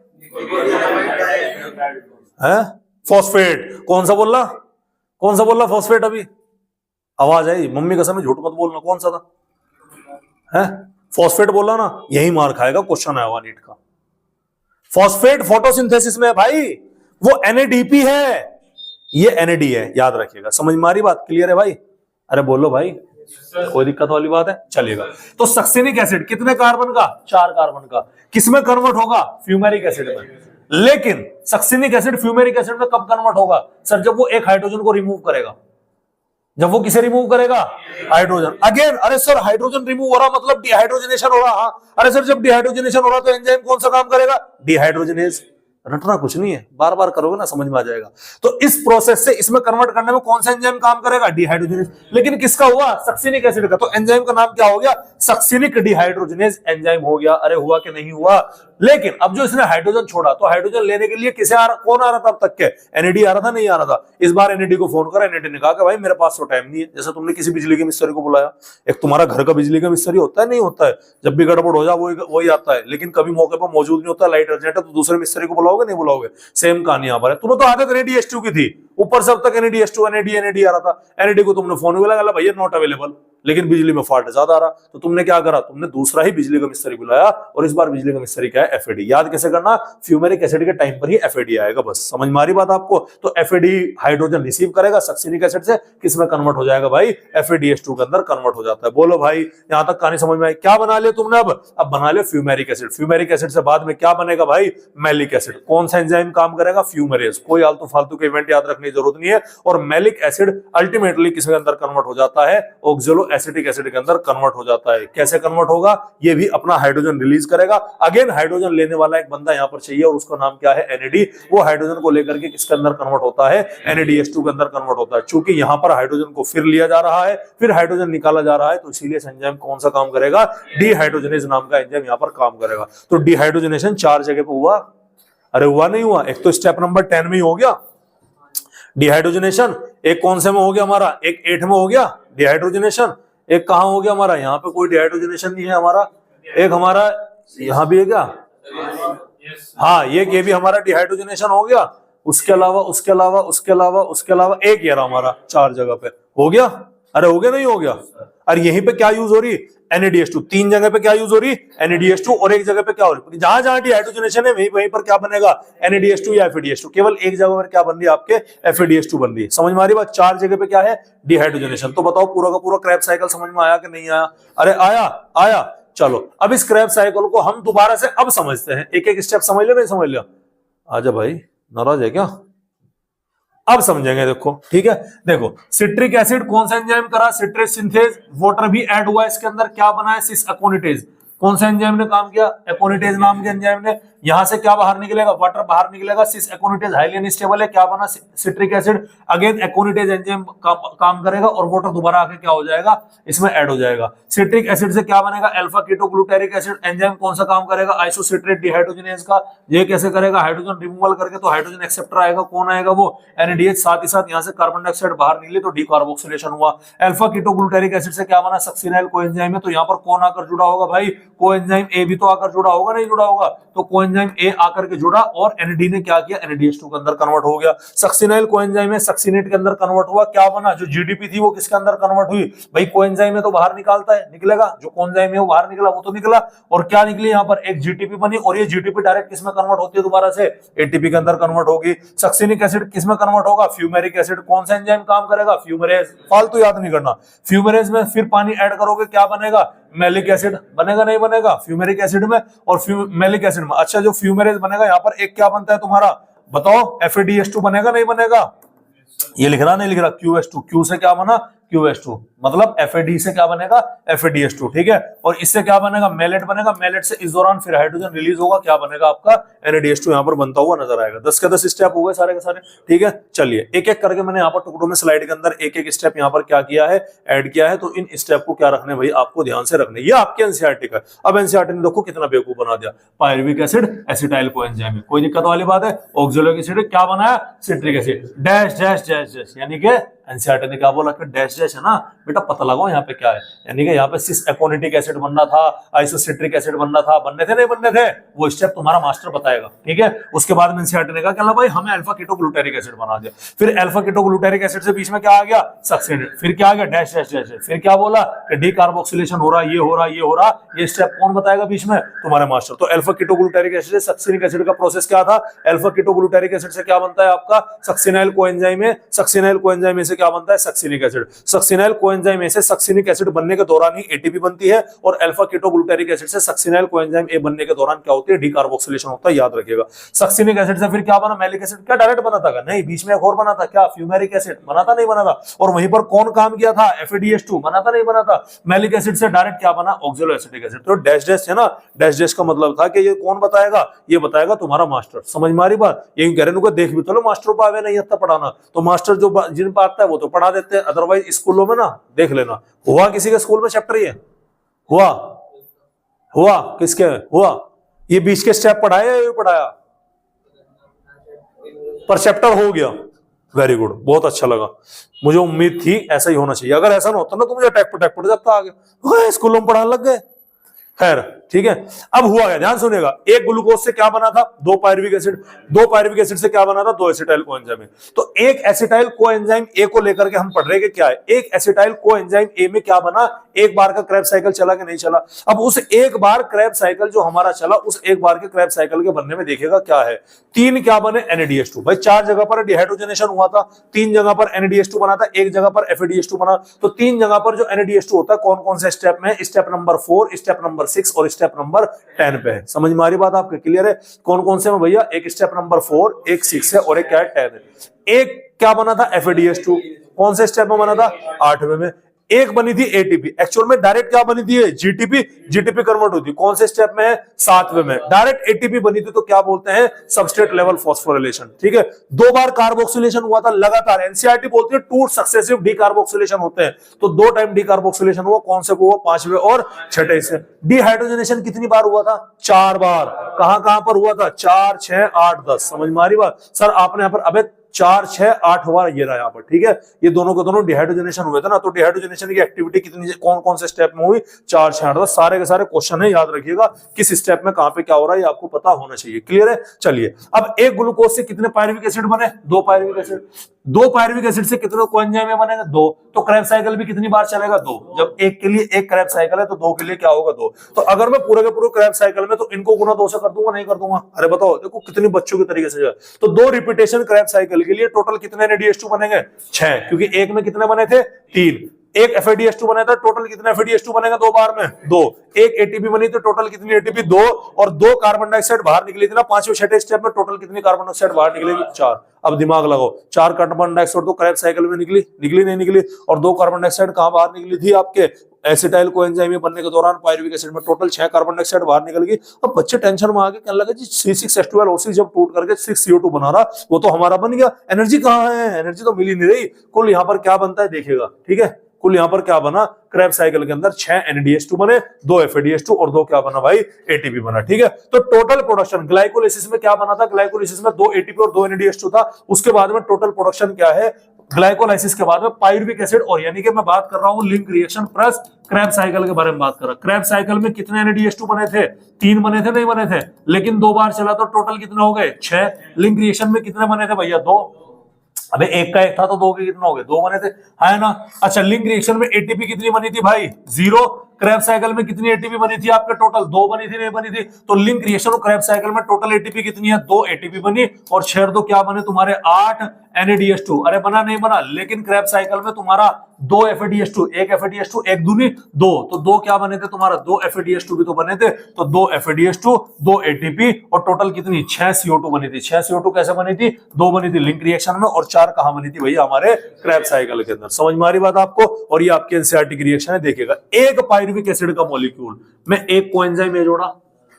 A: फॉस्फेट। कौन सा बोल रहा फॉस्फेट? अभी आवाज आई, मम्मी कसम झूठ मत बोलना। कौन सा था? फॉस्फेट बोला ना, यही मार खाएगा, क्वेश्चन आया नीट का। फॉस्फेट फोटोसिंथेसिस में है भाई, वो NADP है, ये NAD है, याद रखिएगा। समझ में आ रही बात? क्लियर है भाई? अरे बोलो भाई, कोई दिक्कत वाली बात है? चलेगा। तो सक्सिनिक एसिड कितने कार्बन का? 4 कार्बन का। किसमें कन्वर्ट होगा? फ्यूमेरिक एसिड में। लेकिन सक्सिनिक एसिड फ्यूमेरिक एसिड में कब कन्वर्ट होगा? सर जब वो एक हाइड्रोजन को रिमूव करेगा। जब वो किसे रिमूव करेगा? हाइड्रोजन। अगेन, अरे सर हाइड्रोजन रिमूव हो रहा मतलब डिहाइड्रोजनेशन हो रहा। हाँ, अरे सर जब डिहाइड्रोजनेशन हो रहा तो एंजाइम कौन सा काम करेगा? डिहाइड्रोजनेज। रटना कुछ नहीं है, बार बार करोगे ना समझ में आ जाएगा। तो इस प्रोसेस से इसमें कन्वर्ट करने में कौन सा एंजाइम काम करेगा? डिहाइड्रोजनेज। लेकिन किसका हुआ? सक्सिनिक एसिड का। तो एंजाइम का नाम क्या हो गया? सक्सिनिक डिहाइड्रोजनेज एंजाइम हो गया। अरे हुआ कि नहीं हुआ? लेकिन अब जो इसने हाइड्रोजन छोड़ा तो हाइड्रोजन लेने के लिए कौन आ रहा था अब तक के? एनएडी आ रहा था, नहीं आ रहा था? इस बार एनएडी को फोन करा, एनएडी ने कहा कि भाई मेरे पास तो टाइम नहीं है। जैसे तुमने किसी बिजली के मिस्त्री को बुलाया, एक तुम्हारा घर का बिजली का मिस्त्री होता है, नहीं होता है, जब भी गड़बड़ हो जाए वही आता है, लेकिन कभी मौके पर मौजूद नहीं होता, लाइट अर्जेंट है तो दूसरे मिस्त्री को बुलाओगे, नहीं बुलाओगे? सेम कहानी यहाँ पर है। तुम्हें तो आदत एनएडीएस2 की थी, ऊपर से अब तक एनएडीएस2 एनएडी आ रहा था। एनएडी को तुमने फोन भी लगा, भैया नॉट अवेलेबल, लेकिन बिजली में फॉल्ट ज्यादा आ रहा, तो तुमने क्या करा? तुमने दूसरा ही बिजली का मिस्त्री बुलाया, और इस बार बिजली का मिस्त्री क्या है? एफएडी। याद कैसे करना? फ्यूमेरिक एसिड के टाइम पर ही एफएडी आएगा, बस समझ में आ रही बात आपको? तो एफएडी हाइड्रोजन रिसीव करेगा सक्सिनिक एसिड से, किसमें कन्वर्ट हो जाएगा भाई? एफएडीएस2 के अंदर कन्वर्ट हो जाता है। बोलो भाई, यहां तक कहानी समझ में आई? क्या बना लिया तुमने? अब बना लिया फ्यूमेरिक एसिड। फ्यूमेरिक एसिड से बाद में क्या बनेगा भाई? Malic acid. कौन सा एंजाइम काम करेगा? फ्यूमेरेज। कोई आलतू फालतू के इवेंट याद रखने की जरूरत नहीं है। और मैलिक एसिड अल्टीमेटली किसके अंदर कन्वर्ट हो जाता है? ऑक्सैलो एसिटिक एसिड के अंदर कन्वर्ट हो जाता है। कैसे कन्वर्ट होगा? ये भी अपना हाइड्रोजन रिलीज करेगा। अगेन हाइड्रोजन लेने वाला एक बंदा यहां पर चाहिए, और उसका नाम क्या है? एनएडी। वो हाइड्रोजन को लेकर के किसके अंदर कन्वर्ट होता है? एनएडीएस2 के अंदर कन्वर्ट होता है। चूंकि यहां पर हाइड्रोजन को फिर लिया जा रहा है, फिर हाइड्रोजन निकाला जा रहा है, तो इसीलिए एंजाइम कौन सा काम करेगा? डिहाइड्रोजनेज नाम का एंजाइम यहां पर काम करेगा। तो डिहाइड्रोजनेशन 4 जगह पे हुआ। अरे हुआ नहीं हुआ? एक तो स्टेप नंबर 10 में ही हो गया डिहाइड्रोजनेशन, एक कौन से में हो गया हमारा? एक 8 में हो गया डिहाइड्रोजनेशन, एक कहां हो गया हमारा? यहाँ पे कोई डिहाइड्रोजनेशन नहीं है हमारा। एक हमारा यहाँ भी है क्या? हाँ, ये भी हमारा डिहाइड्रोजनेशन हो गया। उसके अलावा उसके अलावा उसके अलावा उसके अलावा एक ये रहा हमारा, 4 जगह पे हो गया। अरे हो गया नहीं हो गया? अरे यहीं पे क्या यूज हो रही? NADH2। 3 जगह पे क्या यूज हो रही? NADH2। और एक जगह पे क्या हो रही? जहां जहां डिहाइड्रोजनेशन है वहीं पर क्या बनेगा? NADH2 या FADH2। केवल एक जगह पर क्या बन रही है? आपके FADH2 बन रही है। समझ में आ रही बात? 4 जगह पे क्या है? डिहाइड्रोजनेशन। तो बताओ पूरा का पूरा क्रैब साइकिल समझ में आया कि नहीं आया? अरे आया। चलो अब इस क्रैब साइकिल को हम दोबारा से अब समझते हैं। एक एक स्टेप समझ लिया, नहीं समझ लिया? आजा भाई, नाराज है क्या? अब समझेंगे, देखो ठीक है। देखो सिट्रिक एसिड कौन सा एंजाइम करा? Citrate synthase. वाटर भी ऐड हुआ इसके अंदर, क्या बना है? सिस एकोनिटेज। कौन सा एंजाइम ने काम किया? एकोनिटेज नाम के एंजाइम ने। यहां से क्या बाहर निकलेगा? वाटर बाहर निकलेगा। सिस एकोनिटेज हाईली अनस्टेबल है, क्या बना? Citric acid. अगेन एकोनिटेज एंजाइम काम करेगा और वाटर दोबारा आके क्या हो जाएगा? इसमें ऐड हो जाएगा। सिट्रिक एसिड से क्या बनेगा? अल्फा कीटोग्लूटारिक एसिड एंजाइम कौन सा काम करेगा? आइसोसिट्रेट डिहाइड्रोजनेज का। ये कैसे करेगा? हाइड्रोजन रिमूवल करके, तो हाइड्रोजन एक्सेप्टर आएगा। कौन आएगा? वो NADH। साथ ही साथ यहां से कार्बन डाइऑक्साइड बाहर निकले तो डीकार्बोक्सिलेशन हुआ। अल्फा कीटोग्लूटारिक एसिड से क्या बना? सक्सिनाइल कोएंजाइम है। तो यहां पर कौन आकर जुड़ा होगा भाई? कोएंजाइम ए भी तो आकर जुड़ा होगा, नहीं जुड़ा होगा? तो कोएंजाइम ए आकर के जुड़ा और NAD ने क्या किया? NADH2 के अंदर कन्वर्ट हो गया। सक्सिनाइल कोएंजाइम है, सक्सिनेट के अंदर कन्वर्ट हुआ। क्या बना? जो GDP थी वो किसके अंदर कन्वर्ट हुई? भाई कोएंजाइम है तो बाहर निकालता है, निकलेगा। जो कोएंजाइम है वो बाहर निकला, वो तो निकला। और क्या निकली? यहाँ पर एक GTP बनी, और ये GTP डायरेक्ट किसमें कन्वर्ट होती है? दोबारा से ATP के अंदर कन्वर्ट होगी। सक्सिनिक एसिड किसमें कन्वर्ट होगा? Fumaric acid. कौन सा एंजाइम काम करेगा? फ्यूमेरेज। फालतू याद नहीं करना। फ्यूमेरेज में फिर पानी ऐड करोगे, क्या बनेगा? मैलिक एसिड बनेगा, नहीं बनेगा? फ्यूमेरिक एसिड में और मैलिक एसिड में। अच्छा, जो फ्यूमेरेज बनेगा यहाँ पर एक क्या बनता है तुम्हारा? बताओ। FADH2 बनेगा, नहीं बनेगा? ये लिख रहा नहीं लिख रहा? QH2। Q से क्या बना? QH2। मतलब FAD से क्या बनेगा? FADH2। ठीक है। और इससे क्या बनेगा? मेलेट बनेगा। मेलेट से इस दौरान फिर हाइड्रोजन रिलीज होगा, क्या बनेगा आपका? NADH2 यहाँ पर बनता हुआ नजर आएगा। 10 के 10 स्टेप हो गए सारे के सारे। ठीक है, चलिए एक एक करके मैंने यहाँ पर टुकड़ों में स्लाइड के अंदर एक एक स्टेप यहाँ पर क्या किया है? ऐड किया है। तो इन स्टेप को क्या रखने भाई? आपको ध्यान से रखने। ये आपके एनसीईआरटी का। अब एनसीईआरटी ने देखो कितना बेवकूफ बना दिया। Pyruvic acid acetyl coenzyme. कोई दिक्कत वाली बात है? ऑक्सैलिक एसिड क्या बनाया? Citric acid. Dash dash dash dash, यानी कि एनसीईआरटी ने क्या बोला कि डैश डैश है ना बेटा, पता लगाओ यहाँ पे क्या है। यानी कि यहाँ पे सिस एकोनिटिक एसिड बनना था, आइसोसिट्रिक एसिड बनना था। बनने थे नहीं बनने थे? वो स्टेप तुम्हारा मास्टर बताएगा। ठीक है। उसके बाद में एनसीईआरटी ने कहा भाई हमें अल्फा कीटोग्लूटारिक एसिड बना दिया। फिर अल्फा कीटोग्लूटारिक एसिड से बीच में क्या आ गया? सक्सिनेट। फिर क्या आ गया? Dash dash dash. फिर क्या बोला कि डीकार्बोक्सिलेशन हो रहा, ये हो रहा, ये हो रहा। ये स्टेप कौन बताएगा बीच में? तुम्हारे मास्टर। तो अल्फा कीटोग्लूटारिक एसिड से सक्सिनिक एसिड का प्रोसेस क्या था? अल्फा कीटोग्लूटारिक एसिड से क्या बनता है आपका? सक्सिनाइल कोएंजाइम है। सक्सिनाइल कोएंजाइम से क्या बनता है? Succinic acid. सक्सिनाइल कोएंजाइम से सक्सिनिक एसिड बनने के दौरान ही ATP बनती है, और अल्फा कीटोग्लूटारिक एसिड से सक्सिनाइल कोएंजाइम ए बनने के दौरान क्या होती है? डीकार्बोक्सिलेशन होता है, याद रखिएगा। सक्सिनिक एसिड से फिर क्या बना? Malic acid. क्या डायरेक्ट बना था? नहीं, बीच में एक और बना था। क्या? फ्यूमेरिक एसिड बना था, नहीं बना था? और वहीं पर कौन काम किया था? FADH2 बना था, नहीं बना था? मैलिक एसिड से डायरेक्ट क्या बना? Oxalo acetic acid. तो डैश डैश है ना, डैश डैश का मतलब था कि ये कौन बताएगा? ये बताएगा तुम्हारा मास्टर। समझ में आ रही बात? ये कह रहे देख भी तो लो, मास्टर को आवे नहीं आता पढ़ाना, तो मास्टर जो जिन पर आता है वो तो पढ़ा देते हैं। अदरवाइज स्कूलों में ना देख लेना, हुआ किसी के स्कूल में चैप्टर ये हुआ किसके हुआ? ये बीच के स्टेप पढ़ाया या ये पढ़ाया? परसेप्टर हो गया, वेरी गुड, बहुत अच्छा लगा। मुझे उम्मीद थी ऐसा ही होना चाहिए, अगर ऐसा ना होता ना तो मुझे टैक पड़ जाता आगे, स्कूलों में पढ़ाने लग गए। खैर ठीक है, अब हुआ क्या, ध्यान सुनिएगा। एक ग्लूकोज से क्या बना था? 2 पायरुविक एसिड। 2 पायरुविक एसिड से क्या बना था? 2 एसिटाइल कोएंजाइम। तो एक एसिटाइल कोएंजाइम ए को लेकर के हम पढ़ रहे हैं कि क्या है। एक एसिटाइल कोएंजाइम ए में क्या बना? एक बार का क्रैब साइकिल चला कि नहीं चला? अब उस एक बार क्रैब साइकिल जो हमारा चला, उस एक बार के क्रैब साइकिल के बनने में देखिएगा क्या है। 3 क्या बने? NADH2। भाई 4 जगह पर डिहाइड्रोजनेशन हुआ था, 3 जगह पर NADH2 बना था, 1 जगह पर FADH2 बना। तो 3 जगह पर जो NADH2 होता है कौन कौन से स्टेप में? स्टेप नंबर 4, स्टेप नंबर 6 और स्टेप नंबर 10 पे है। समझ में आ रही बात आपके? क्लियर है? कौन कौन से में भैया? एक स्टेप नंबर 4, एक 6 है और एक क्या है? 10 है। एक क्या बना था? FADH2। कौन से स्टेप में बना था? 8वें में। एक बनी थी ATP, एक्चुअल में डायरेक्ट क्या बनी थी? GTP। GTP कन्वर्ट होती कौन से स्टेप में है? 7वें में। डायरेक्ट ATP बनी थी तो क्या बोलते हैं? Substrate level phosphorylation. ठीक है, 2 बार कार्बोक्सिलेशन हुआ था लगातार। NCERT बोलती है 2 सक्सेसिव डीकार्बोक्सिलेशन होते हैं, तो 2 टाइम डीकार्बोक्सिलेशन हुआ। कौन से हुआ? 5वें और 6ठे से। डिहाइड्रोजनेशन कितनी बार हुआ था? 4 बार। कहां कहां पर हुआ था? 4, 6, 8, 10। समझ में आ रही बात? सर आपने यहां पर अबे 4, 6, 8 हुआ, ये रहा यहाँ पर। ठीक है, ये दोनों के दोनों डिहाइड्रोजनेशन हुए थे ना, तो डिहाइड्रोजनेशन की एक्टिविटी कितनी, कौन कौन से स्टेप में हुई? 4, 6, 8, 10। सारे के सारे क्वेश्चन है, याद रखिएगा किस स्टेप में कहां पे क्या हो रहा है, ये आपको पता होना चाहिए। क्लियर है? चलिए, अब एक ग्लूकोज से कितने पायरुविक एसिड बने? 2 पायरुविक एसिड। 2 पायरुविक एसिड से कितने कोएंजाइम बनेगा? 2। तो क्रैब साइकिल भी कितनी बार चलेगा? 2। जब एक के लिए एक क्रैब साइकिल है तो 2 के लिए क्या होगा? 2। तो अगर मैं पूरे के पूरे क्रैब साइकिल में तो इनको गुना 2 से कर दूंगा, नहीं कर दूंगा? अरे बताओ, देखो कितनी बच्चों के तरीके से। तो 2 रिपीटेशन क्रैब साइकिल के लिए टोटल कितने NADH2 बनेंगे? 6, क्योंकि एक में कितने बने थे? 3। एक FADH2 बना था, टोटल कितने FADH2 बनेगा 2 बार में? 2। एक ATP बनी तो टोटल कितनी ATP? 2। और 2 कार्बन डाइऑक्साइड बाहर निकली थी ना 5वें 6ठे स्टेप में, टोटल कितनी कार्बन डाइऑक्साइड बाहर निकलेगी? 4। अब दिमाग लगाओ, 4 कार्बन डाइऑक्साइड तो क्रैब साइकिल में निकली नहीं निकली? और 2 कार्बन डाइऑक्साइड कहां बाहर निकली थी? आपके एसिटाइल कोएंजाइम बनने के दौरान पायरुविक एसिड में। टोटल 6 कार्बन डाइऑक्साइड बाहर निकल गई। अब बच्चे टेंशन में आ गए, कहने लगे जी C6H12O6 जब टूट करके 6CO2 बना रहा, वो तो हमारा बन गया, एनर्जी कहां है? एनर्जी तो मिल ही नहीं रही। कुल यहां पर क्या बनता है देखिएगा। ठीक है, कुल यहां पर क्या बना? क्रैब साइकिल के अंदर 6 NADH2 बने, 2 FADH2 और 2 क्या बना भाई? ATP बना। ठीक है, तो टोटल प्रोडक्शन ग्लाइकोलाइसिस में क्या बना था? ग्लाइकोलाइसिस में 2 ATP और 2 NADH2 था। उसके बाद में टोटल प्रोडक्शन क्या है? ग्लाइकोलाइसिस के बाद में पायरुविक एसिड, और यानी कि मैं बात कर रहा हूं link reaction plus Krebs cycle के बारे में बात कर रहा हूं। क्रैब साइकिल में कितने NADH2 बने थे? 3 बने थे, नहीं बने थे? लेकिन 2 बार चला तो टोटल कितने हो गए? 6। लिंक रिएक्शन में कितने बने थे भैया? 2। अबे एक का एक था तो 2 के कितने हो गए? 2 बने थे, है ना? अच्छा, लिंक रिएक्शन में ATP कितनी बनी थी भाई? 0। क्रैब साइकिल में कितनी ATP बनी थी आपके? टोटल 2 बनी थी, नहीं बनी थी? तो लिंक रिएक्शन और क्रैब साइकिल में टोटल ATP कितनी है? 2 ATP बनी, और 6 2 क्या बने तुम्हारे? 8 NADH2। अरे बना नहीं बना? लेकिन क्रैब साइकिल में तुम्हारा 2 FADH2, एक FADH2, एक दूनी 2, तो 2 क्या बने थे तुम्हारा? 2 FADH2 भी तो बने थे, तो 2 FADH2, 2 ATP और टोटल कितनी? 6 CO2 बनी थी। 6 CO2 कैसे बनी थी? 2 बनी थी लिंक रिएक्शन में, और 4 कहां बनी थी भैया? हमारे क्रैब साइकिल के अंदर। समझ में आ रही बात आपको? और ये आपके NCERT की रिएक्शन है, देखिएगा। एक पायरुविक एसिड का मॉलिक्यूल में एक कोएंजाइम ए जोड़ा,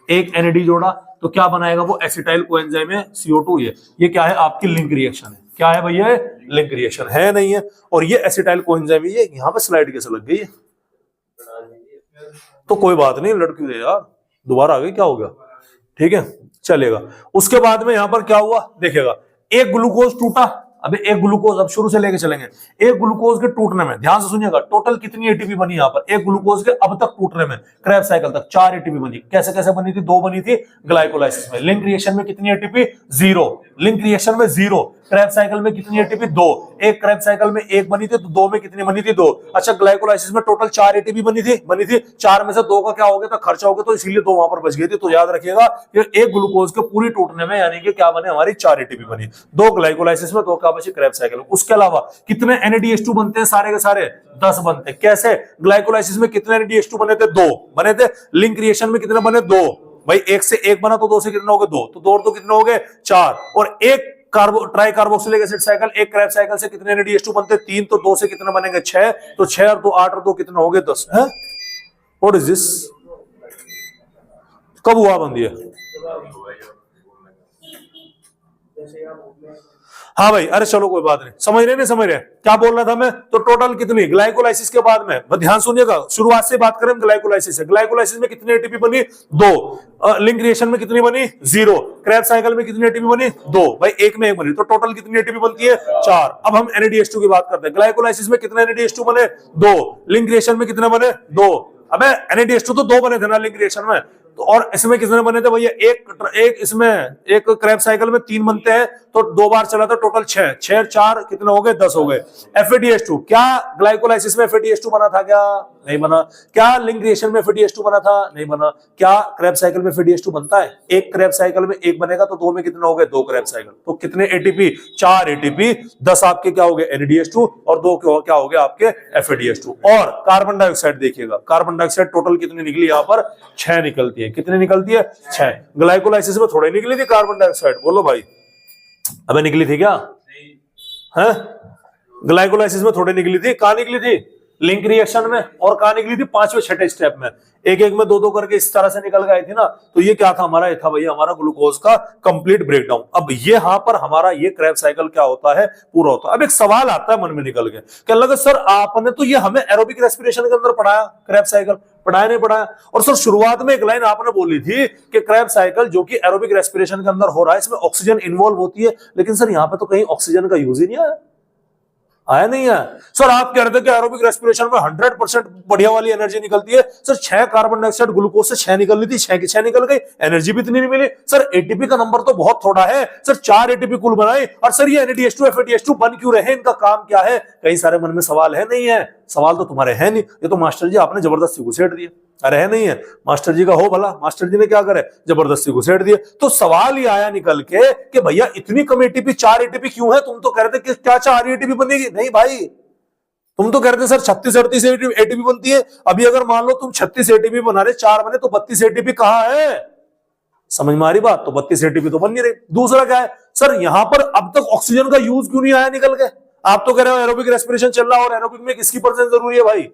A: एक NAD जोड़ा, तो क्या बनाएगा वो? एसिटाइल कोएंजाइम है CO2। ये क्या है? आपकी लिंक रिएक्शन है। क्या है भैया? लिंक रिएक्शन है, नहीं है? और ये एसिटाइल कोएंजाइम ये यहां पे स्लाइड कैसे लग गई है? तो कोई बात नहीं, लड़की दे यार, दोबारा आ गई, क्या हो गया? ठीक है, चलेगा। उसके बाद में यहां पर क्या हुआ देखिएगा, एक ग्लूकोज टूटा। अबे एक ग्लूकोज, अब शुरू से लेके चलेंगे। एक ग्लूकोज के टूटने में, ध्यान से सुनिएगा, टोटल कितनी ATP बनी यहां पर? एक ग्लूकोज के अब तक टूटने में क्रैब साइकिल तक 4 ATP बनी। कैसे कैसे बनी थी? 2 बनी थी ग्लाइकोलाइसिस में। लिंक रिएक्शन में कितनी ATP? 0। लिंक रिएक्शन में 0। क्रैब साइकिल में कितनी ATP? 2। एक क्रैब साइकिल में एक बनी थी, तो 2 में कितनी बनी थी? 2। अच्छा, ग्लाइकोलाइसिस में टोटल 4 ATP बनी थी। 4 में से 2 का क्या हो गया था? खर्चा हो गया, तो इसीलिए 2 वहां पर बच गई थी। तो याद रखिएगा, एक ग्लूकोज के पूरी टूटने में यानी कि क्या बने? हमारी 4 ATP बनी। 2 ग्लाइकोलाइसिस में, 2 क्या बची? Krebs cycle. उसके अलावा कितने NADH2 बनते हैं? सारे के सारे 10 बनते हैं। कैसे? ग्लाइकोलाइसिस में कितने NADH2 बने थे? 2 बने थे। लिंक रिएक्शन में कितने बने? 2। भाई एक से एक बना तो 2 से कितने हो गए? 2। तो 2 और 2 कितने हो गए? 4। और एक ट्राई कार्बोक्सिलिक एसिड साइकिल, एक क्रैब साइकिल से कितने NADH2 बनते? 3। तो 2 से कितने बनेंगे? 6। तो 6 और 2 8 और 2 कितने हो गए? 10 है। What is this? कब हुआ बंद? ये हाँ भाई, अरे चलो कोई बात नहीं, समझ रहे नहीं समझ रहे क्या बोल रहा था मैं। तो टोटल कितनी ग्लाइकोलाइसिस के बाद में, ध्यान सुनिएगा, शुरुआत से बात करें ग्लाइकोलाइसिस है। ग्लाइकोलाइसिस में कितनी एटीपी बनी? 2। लिंक रिएक्शन में कितनी बनी? 0। क्रेब्स साइकिल में कितनी एटीपी बनी? 2। भाई एक में एक बनी, तो टोटल कितनी एटीपी बनती है? 4। अब हम NADH2 की बात करते हैं। ग्लाइकोलाइसिस में कितने NADH2 बने? 2। लिंक रिएक्शन में कितने बने? 2। अबे NADH2 तो 2 बने थे ना लिंक रिएक्शन में, तो और इसमें कितने बने थे भैया? एक इसमें एक क्रेब्स साइकिल में 3 बनते हैं, तो 2 बार चला था, टोटल 6। 6 4 कितने हो गए? 10 हो गए। FADH2, क्या ग्लाइकोलाइसिस में FADH2 बना था? क्या नहीं बना? क्या लिंक रिएक्शन में FADH2 बना था? नहीं बना। क्या क्रेब्स साइकिल में FADH2 बनता है? एक क्रेब्स साइकिल में एक बनेगा, तो 2 में कितने हो गए? 2 क्रेब्स साइकिल। तो कितने ATP? 4 ATP। 10 आपके क्या हो गए? NADH2, और 2 क्या हो गए आपके? FADH2। और कार्बन डाइऑक्साइड देखिएगा, कार्बन डाइऑक्साइड टोटल कितनी निकली यहाँ पर? 6 निकलती है। कितनी निकलती है? 6। ग्लाइकोलाइसिस में थोड़ी निकली थी कार्बन डाइऑक्साइड? बोलो भाई, अबे निकली थी क्या? है ग्लाइकोलाइसिस में थोड़ी निकली थी। कहां निकली थी? लिंक रिएक्शन में। और कहां निकली थी? 5वें 6ठे स्टेप में। एक एक में 2 करके इस तरह से निकल गई थी ना। तो ये क्या था हमारा? ये था भैया हमारा ग्लूकोज का कंप्लीट ब्रेकडाउन। अब ये यहां पर हमारा ये क्रेब्स साइकिल क्या होता है? पूरा होता है। अब एक सवाल आता है मन में निकल के, क्या लगा सर आपने तो ये हमें एरोबिक रेस्पिरेशन के अंदर पढ़ाया क्रेब्स साइकिल? पढ़ाया नहीं पढ़ाया? और सर शुरुआत में एक लाइन आपने बोली थी कि क्रेब्स साइकिल जो कि एरोबिक रेस्पिरेशन के अंदर हो रहा है, इसमें ऑक्सीजन इन्वॉल्व होती है, लेकिन सर यहां पे तो कहीं ऑक्सीजन का यूज ही नहीं आया नहीं है। सर आप कह रहे थे कि एरोबिक रेस्पिरेशन में 100% बढ़िया वाली एनर्जी निकलती है। सर 6 कार्बन डाइऑक्साइड ग्लूकोज से 6 निकल रही थी, 6 की 6 निकल गई, एनर्जी भी इतनी नहीं मिली। सर एटीपी का नंबर तो बहुत थोड़ा है सर, 4 एटीपी कुल बनाए, और सर ये NADH2 FADH2 बन क्यों रहे? इनका काम क्या है? कई सारे मन में सवाल है नहीं है? सवाल तो तुम्हारे है नहीं, ये तो मास्टर जी आपने जबरदस्ती घुसेड़ दिए। अरे है नहीं है? मास्टर जी का हो भला, मास्टर जी ने क्या करे? जबरदस्ती घुसेड़ दिए। तो सवाल ही आया निकल के कि भैया इतनी कम एटीपी, 4 एटीपी क्यों है? तुम तो कह रहे थे कि क्या 4 एटीपी बनेगी? नहीं भाई, तुम तो कह रहे थे सर 36-38 एटीपी बनती है। अभी अगर मान लो तुम 36 एटीपी बना रहे, 4 बने, तो 32 एटीपी कहां है? समझ में आ रही बात? तो 32 एटीपी तो बन नहीं रही। दूसरा क्या है सर, यहां पर अब तक ऑक्सीजन का यूज क्यों नहीं आया निकल के? आप तो कह रहे हो एरोबिक रेस्पिरेशन चल रहा है, और एरोबिक में किसकी प्रेजेंस जरूरी है भाई?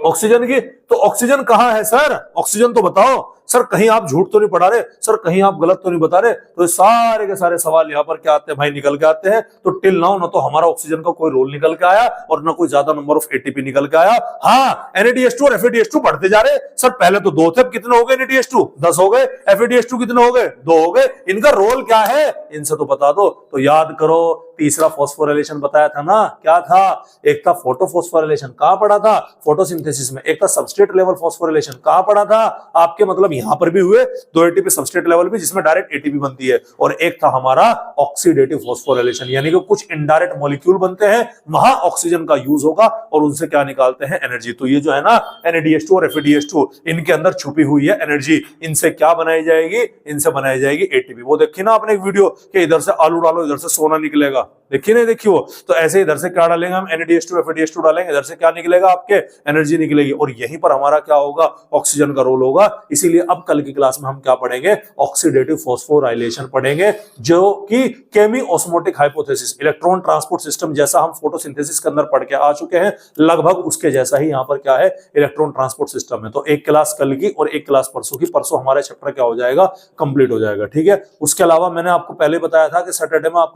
A: ऑक्सीजन की। तो ऑक्सीजन कहां है सर? ऑक्सीजन तो बताओ सर। कहीं आप झूठ तो नहीं पढ़ा रहे सर? कहीं आप गलत तो नहीं बता रहे? तो सारे के सारे सवाल यहाँ पर क्या आते हैं भाई? निकल के आते हैं। तो टिल नाउ ना तो हमारा ऑक्सीजन का कोई रोल निकल के आया, और ना कोई ज्यादा नंबर ऑफ एटीपी निकल के आया। हाँ, NADH2 और FADH2 बढ़ते जा रहे सर। पहले तो 2 थे, अब कितने हो गए? NADH2 10 हो गए, FADH2 कितने हो गए? 2 हो गए। इनका रोल क्या है? इनसे तो बता दो। तो याद करो, तीसरा फॉस्फोराइलेशन बताया था ना, क्या था? एक था फोटोफॉस्फोराइलेशन, कहां पढ़ा था? फोटोसिंथेसिस में। एक था सबस्ट्रेट लेवल फॉस्फोराइलेशन, कहां पढ़ा था? आपके मतलब यहां पर भी हुए 2 एटीपी सबस्ट्रेट लेवल भी, जिसमें डायरेक्ट एटीपी बनती है। और एक था हमारा ऑक्सीडेटिव फॉस्फोराइलेशन, यानी कि कुछ इनडायरेक्ट मॉलिक्यूल बनते हैं, वहां ऑक्सीजन का यूज होगा, और उनसे क्या निकालते हैं? एनर्जी। तो ये जो है ना NADH2 और FADH2, इनके अंदर छुपी हुई है एनर्जी। इनसे क्या बनाई जाएगी? इनसे बनाई जाएगी एटीपी। वो देखिए ना आपने एक वीडियो कि इधर से आलू डालो, इधर से सोना निकलेगा, देखिए नहीं देखिए वो? तो ऐसे इधर से क्या डालेंगे हम? NADH2 FADH2 डालेंगे, इधर से क्या निकलेगा? आपके एनर्जी निकलेगी। और यहीं पर हमारा क्या होगा? ऑक्सीजन का रोल होगा। इसीलिए अब कल की क्लास में हम क्या पढ़ेंगे? ऑक्सीडेटिव फॉस्फोराइलेशन पढ़ेंगे, जो कि chemiosmotic hypothesis, electron transport system जैसा हम फोटोसिंथेसिस के अंदर पढ़ के आ चुके हैं, लगभग उसके जैसा ही यहाँ पर क्या है? इलेक्ट्रॉन ट्रांसपोर्ट सिस्टम है। तो एक क्लास कल की और एक क्लास परसों की। परसों हमारा चैप्टर क्या हो जाएगा? कंप्लीट हो जाएगा। ठीक है। उसके अलावा मैंने आपको पहले बताया था कि सैटरडे में आपको